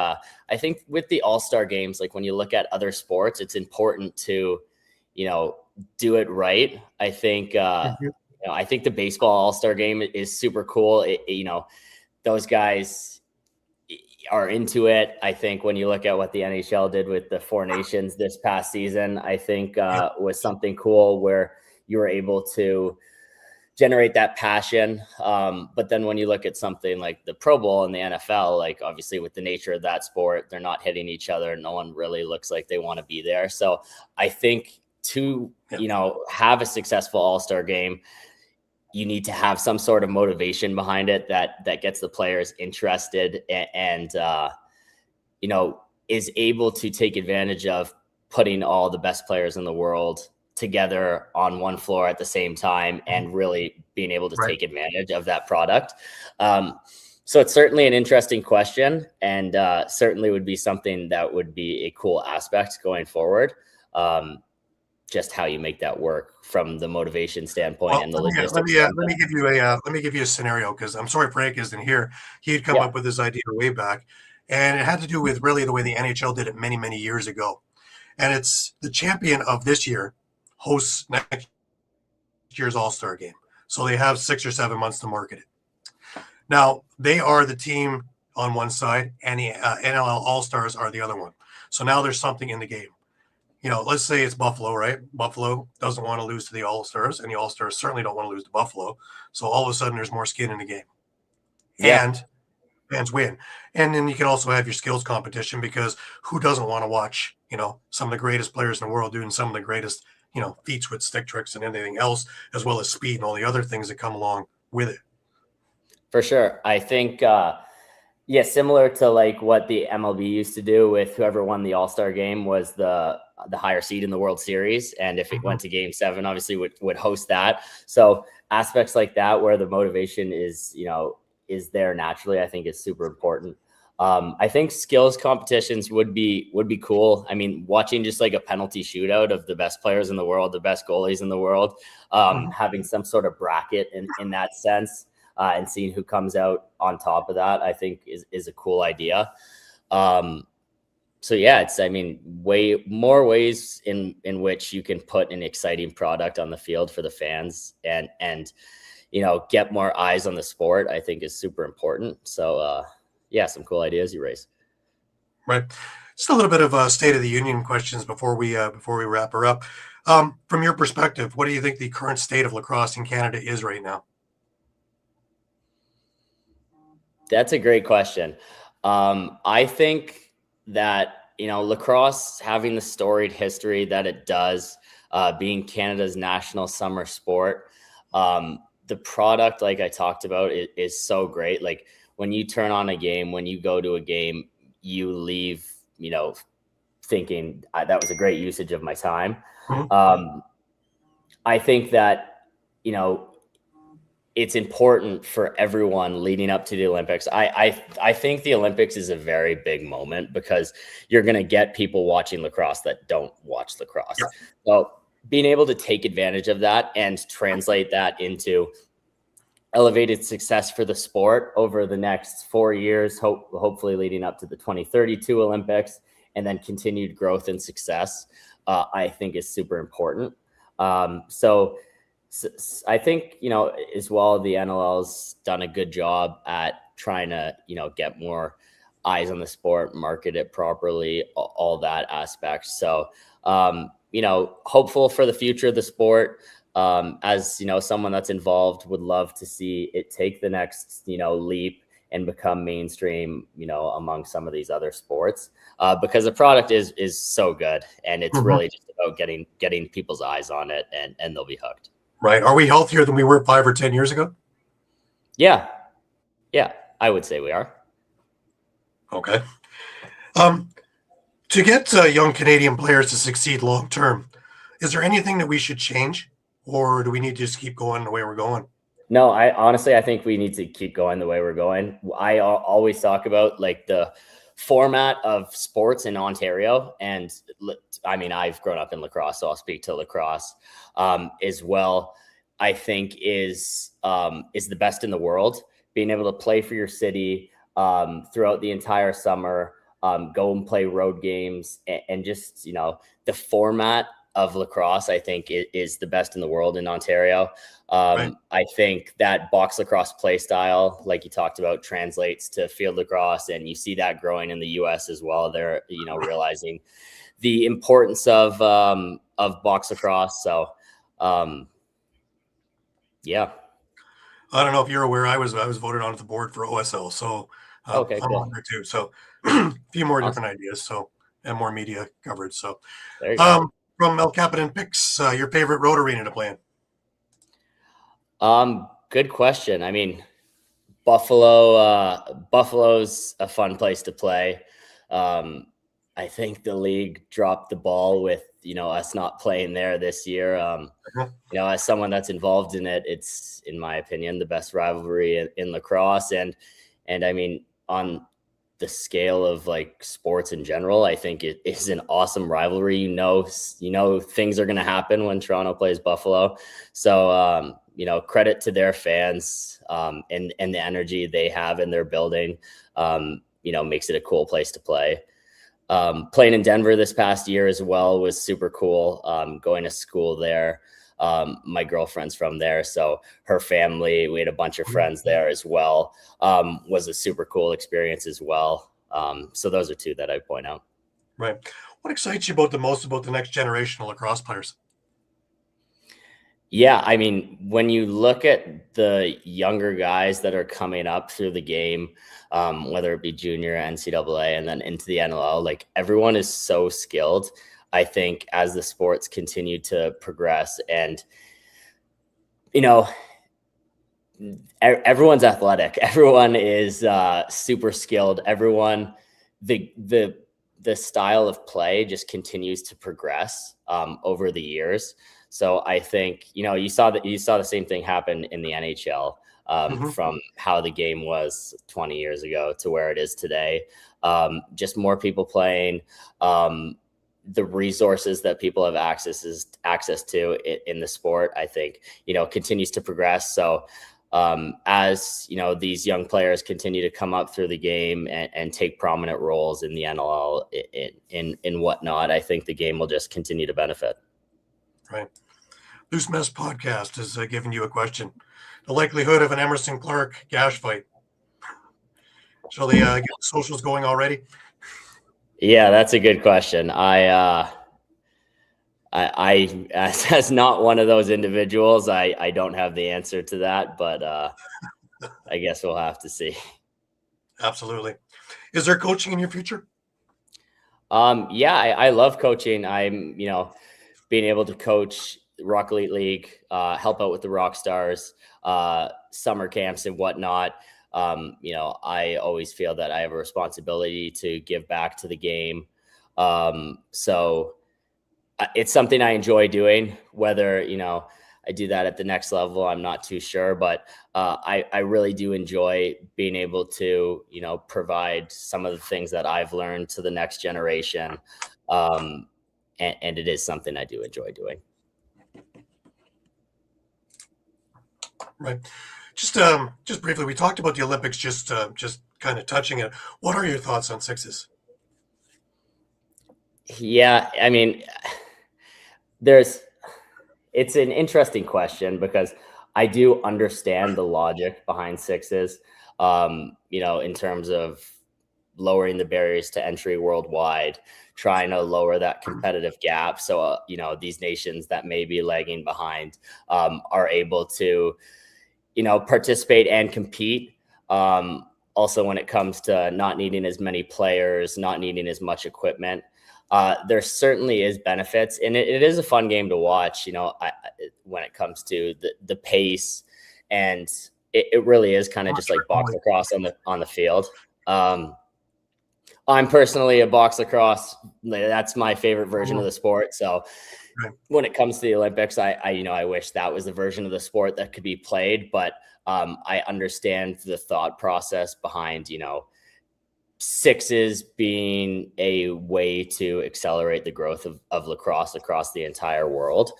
with the All-Star games, like when you look at other sports, it's important to, do it right. I think, I think the baseball All-Star game is super cool. Those guys are into it. I think when you look at what the NHL did with the Four Nations this past season, I think was something cool where you were able to generate that passion. But then when you look at something like the Pro Bowl in the NFL, like obviously with the nature of that sport, they're not hitting each other. No one really looks like they want to be there. So I think to, have a successful All-Star game, you need to have some sort of motivation behind it that gets the players interested and is able to take advantage of putting all the best players in the world together on one floor at the same time and really being able to take advantage of that product. So it's certainly an interesting question and certainly would be something that would be a cool aspect going forward. Just how you make that work from the motivation standpoint and the logistics. Let me give you a scenario because I'm sorry Frank isn't here. He had come up with this idea way back, and it had to do with really the way the NHL did it many, many years ago. And it's the champion of this year hosts next year's All-Star game. So they have 6 or 7 months to market it. Now, they are the team on one side, and the NLL All-Stars are the other one. So now there's something in the game. Let's say it's Buffalo, right? Buffalo doesn't want to lose to the All-Stars, and the All-Stars certainly don't want to lose to Buffalo. So all of a sudden, there's more skin in the game. Yeah. And fans win. And then you can also have your skills competition, because who doesn't want to watch, some of the greatest players in the world doing some of the greatest, feats with stick tricks and anything else, as well as speed and all the other things that come along with it. For sure. I think, yeah, similar to like what the MLB used to do with whoever won the All-Star game was the higher seed in the World Series. And if it went to Game 7, obviously would host that. So aspects like that where the motivation is, is there naturally, I think is super important. I think skills competitions would be cool. I mean, watching just like a penalty shootout of the best players in the world, the best goalies in the world, having some sort of bracket in that sense, and seeing who comes out on top of that, I think is a cool idea. So yeah, it's, I mean, way more ways in which you can put an exciting product on the field for the fans and get more eyes on the sport, I think is super important. So yeah, some cool ideas you raise. Right. Just a little bit of State of the Union questions before we wrap her up. From your perspective, what do you think the current state of lacrosse in Canada is right now? That's a great question. I think that, lacrosse having the storied history that it does, being Canada's national summer sport, the product, like I talked about, is so great. Like when you turn on a game, when you go to a game, you leave, thinking that was a great usage of my time. I think that, it's important for everyone leading up to the Olympics. I think the Olympics is a very big moment because you're going to get people watching lacrosse that don't watch lacrosse. Yeah. So being able to take advantage of that and translate that into elevated success for the sport over the next 4 years, hopefully leading up to the 2032 Olympics, and then continued growth and success, I think is super important. So I think, as well, the NLL's done a good job at trying to, get more eyes on the sport, market it properly, all that aspect. So, hopeful for the future of the sport. As, someone that's involved, would love to see it take the next, leap and become mainstream, among some of these other sports, because the product is so good, and it's really just about getting people's eyes on it, and they'll be hooked. Right. Are we healthier than we were 5 or 10 years ago? Yeah. Yeah, I would say we are. Okay. To get young Canadian players to succeed long term, is there anything that we should change, or do we need to just keep going the way we're going? No, I think we need to keep going the way we're going. I always talk about like the format of sports in Ontario, and I mean, I've grown up in lacrosse, so I'll speak to lacrosse as well. I think is the best in the world. Being able to play for your city throughout the entire summer, go and play road games, and just the format of lacrosse, I think is the best in the world in Ontario. Right. I think that box lacrosse play style, like you talked about, translates to field lacrosse, and you see that growing in the US as well. They're, realizing the importance of box lacrosse. So, yeah. I don't know if you're aware, I was voted onto the board for OSL, so okay, I'm cool. on there too. So a few more different ideas, so, and more media coverage. So from El Capitan Picks, your favorite road arena to play in? Good question. I mean, Buffalo's a fun place to play. I think the league dropped the ball with, us not playing there this year. As someone that's involved in it, it's, in my opinion, the best rivalry in lacrosse. And I mean, on the scale of like sports in general, I think it is an awesome rivalry. Things are going to happen when Toronto plays Buffalo. So, credit to their fans and the energy they have in their building, makes it a cool place to play. Playing in Denver this past year as well was super cool. Going to school there. My girlfriend's from there, so her family, we had a bunch of friends there as well. Was a super cool experience as well. So those are two that I point out. Right. What excites you the most about the next generation of lacrosse players? Yeah, I mean, when you look at the younger guys that are coming up through the game, whether it be junior, NCAA, and then into the NLL, like everyone is so skilled. I think as the sports continue to progress, and you know, everyone's athletic, everyone is super skilled. Everyone, the style of play just continues to progress over the years. So I think you saw the same thing happen in the NHL, Hmm. from how the game was 20 years ago to where it is today. Just more people playing. The resources that people have access to in the sport, I think, continues to progress. So as these young players continue to come up through the game and take prominent roles in the NLL in whatnot, I think the game will just continue to benefit. Right. Loose Mess Podcast is giving you a question. The likelihood of an Emerson Clark gash fight. Shall they get the socials going already? Yeah, that's a good question. As not one of those individuals, I don't have the answer to that, but I guess we'll have to see. Absolutely. Is there coaching in your future? Yeah, I love coaching. I'm, being able to coach Rock Elite League, help out with the Rock Stars, summer camps and whatnot. I always feel that I have a responsibility to give back to the game. So it's something I enjoy doing. Whether I do that at the next level, I'm not too sure, but I really do enjoy being able to provide some of the things that I've learned to the next generation, and it is something I do enjoy doing. Right. Just briefly, we talked about the Olympics. Just kind of touching it. What are your thoughts on sixes? Yeah, I mean, there's it's an interesting question because I do understand the logic behind sixes, in terms of lowering the barriers to entry worldwide, trying to lower that competitive gap. So, these nations that may be lagging behind are able to, participate and compete. Also, when it comes to not needing as many players, not needing as much equipment, there certainly is benefits, and it is a fun game to watch. When it comes to the pace, and it really is kind of just like box lacrosse on the field. I'm personally a box lacrosse. That's my favorite version of the sport. So Right. when it comes to the Olympics, I wish that was the version of the sport that could be played, but I understand the thought process behind, sixes being a way to accelerate the growth of lacrosse across the entire world.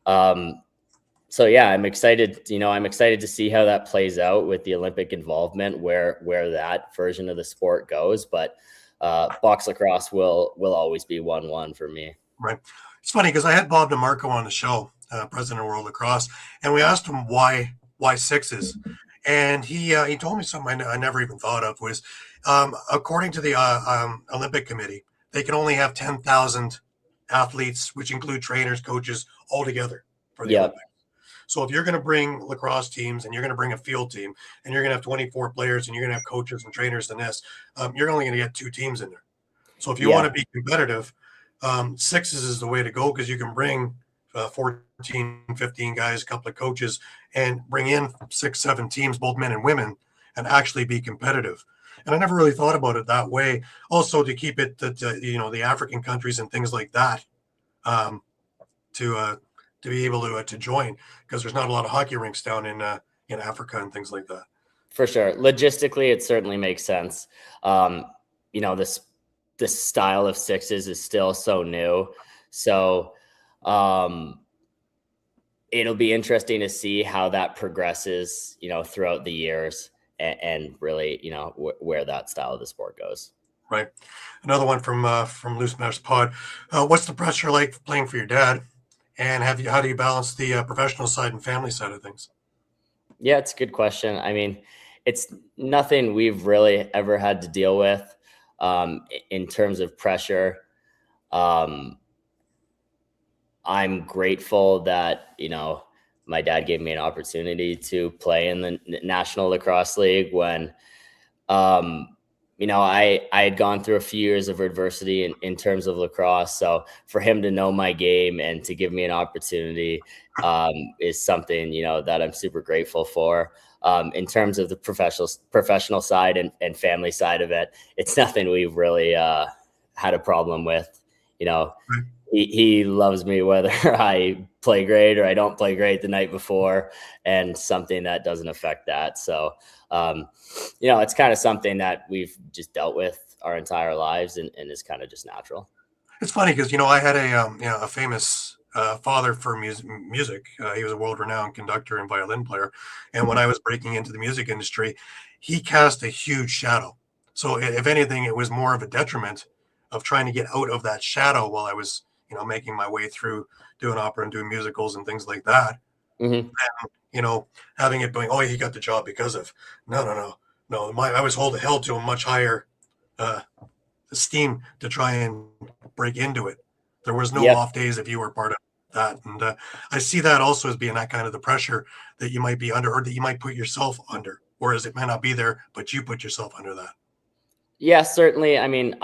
So yeah, I'm excited. I'm excited to see how that plays out with the Olympic involvement, where that version of the sport goes. But box lacrosse will always be 1-1 for me. Right. It's funny because I had Bob DeMarco on the show, president of World Lacrosse, and we asked him why sixes, and he told me something I never even thought of was, according to the Olympic Committee, they can only have 10,000 athletes, which include trainers, coaches, all together for the Yep. Olympics. So if you're going to bring lacrosse teams and you're going to bring a field team and you're going to have 24 players and you're going to have coaches and trainers and this, you're only going to get 2 teams in there. So if you want Yeah. to be competitive, sixes is the way to go because you can bring 14, 15 guys, a couple of coaches, and bring in 6, 7 teams, both men and women, and actually be competitive. And I never really thought about it that way. Also, to keep it that the African countries and things like that, um, to be able to join because there's not a lot of hockey rinks down in Africa and things like that. For sure. Logistically, it certainly makes sense. This style of sixes is still so new. So it'll be interesting to see how that progresses, throughout the years, and really, where that style of the sport goes. Right. Another one from Loose Mesh Pod. What's the pressure like playing for your dad? And how do you balance the professional side and family side of things? Yeah, it's a good question. I mean, it's nothing we've really ever had to deal with in terms of pressure. Um, I'm grateful that, my dad gave me an opportunity to play in the National Lacrosse League when, I had gone through a few years of adversity in terms of lacrosse. So for him to know my game and to give me an opportunity is something, that I'm super grateful for. In terms of the professional side and family side of it, it's nothing we've really had a problem with. Right. He loves me whether I play great or I don't play great the night before, and something that doesn't affect that. So, it's kind of something that we've just dealt with our entire lives, and is kind of just natural. It's funny because I had a famous father for music. He was a world-renowned conductor and violin player, and when I was breaking into the music industry, he cast a huge shadow. So if anything, it was more of a detriment of trying to get out of that shadow while I was making my way through doing opera and doing musicals and things like that. Mm-hmm. Having it going, oh, he got the job because of no. I was held to a much higher esteem to try and break into it. There was no Yep. off days if you were part of that. And I see that also as being that kind of the pressure that you might be under, or that you might put yourself under, whereas it might not be there, but you put yourself under that. Yeah, certainly. I mean,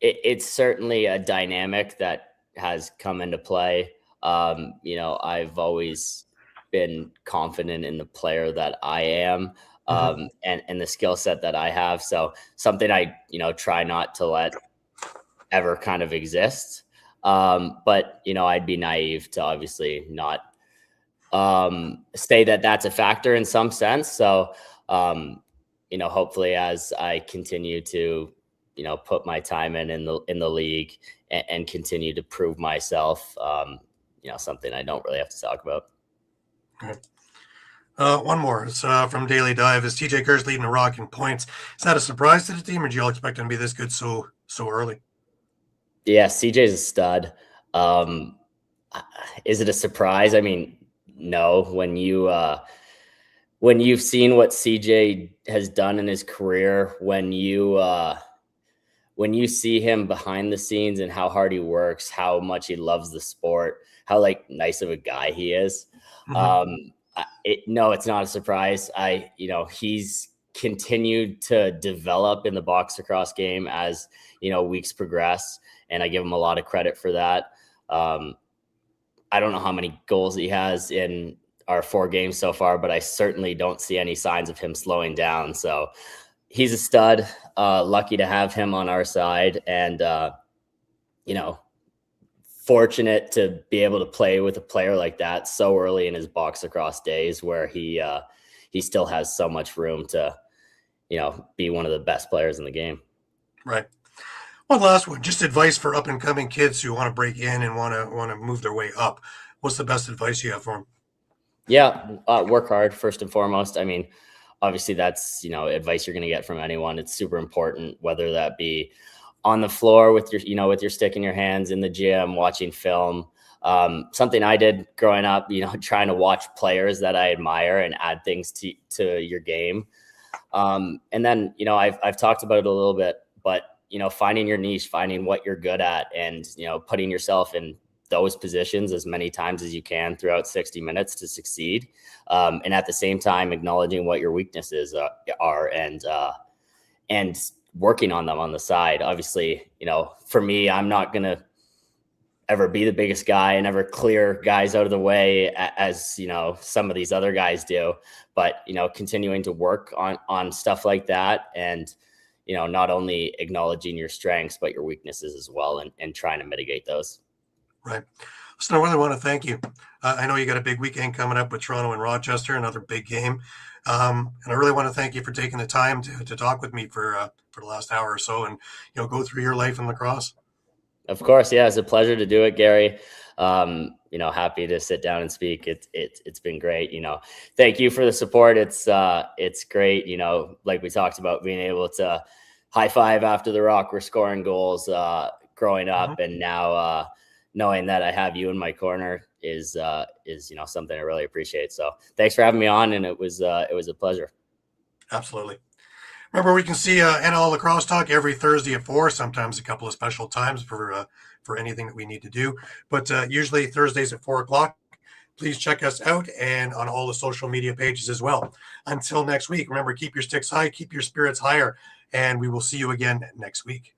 it's certainly a dynamic that has come into play. I've always been confident in the player that I am, and the skill set that I have. So something I, try not to let ever kind of exist. But, I'd be naive to obviously not say that that's a factor in some sense. So, hopefully as I continue to, put my time in the league and continue to prove myself, something I don't really have to talk about. Okay. One more. It's from Daily Dive. Is TJ Kerr's leading the Rock in points? Is that a surprise to the team, or do you all expect him to be this good so early? Yeah, CJ's a stud. Is it a surprise? I mean, no. When you've seen what CJ has done in his career, when you see him behind the scenes and how hard he works, how much he loves the sport, how nice of a guy he is. No, it's not a surprise. He's continued to develop in the box lacrosse game as, weeks progress, and I give him a lot of credit for that. I don't know how many goals he has in our 4 games so far, but I certainly don't see any signs of him slowing down. So he's a stud. Lucky to have him on our side, and fortunate to be able to play with a player like that so early in his box lacrosse days, where he still has so much room to be one of the best players in the game. Right. One last one, just advice for up and coming kids who want to break in and want to move their way up. What's the best advice you have for them? Yeah, work hard first and foremost. I mean, obviously that's advice you're going to get from anyone. It's super important, whether that be on the floor with your with your stick in your hands, in the gym, watching film. Something I did growing up, trying to watch players that I admire and add things to your game. And then I've talked about it a little bit, but finding your niche, finding what you're good at, and putting yourself in those positions as many times as you can throughout 60 minutes to succeed. And at the same time, acknowledging what your weaknesses are, and working on them on the side. Obviously, for me, I'm not going to ever be the biggest guy and ever clear guys out of the way as some of these other guys do, but continuing to work on stuff like that, and not only acknowledging your strengths but your weaknesses as well, and trying to mitigate those. Right. So I really want to thank you. I know you got a big weekend coming up with Toronto and Rochester, another big game. And I really want to thank you for taking the time to talk with me for the last hour or so, and go through your life in lacrosse. Of course, yeah, it's a pleasure to do it, Gary. Happy to sit down and speak. It's been great. Thank you for the support. It's great. Like we talked about, being able to high five after the Rock were scoring goals growing up, and now knowing that I have you in my corner is something I really appreciate. So thanks for having me on, and it was a pleasure. Absolutely. Remember, we can see NLL Lacrosse Talk every Thursday at 4, sometimes a couple of special times for anything that we need to do. But usually Thursdays at 4 o'clock. please check us out and on all the social media pages as well. Until next week, remember, keep your sticks high, keep your spirits higher, and we will see you again next week.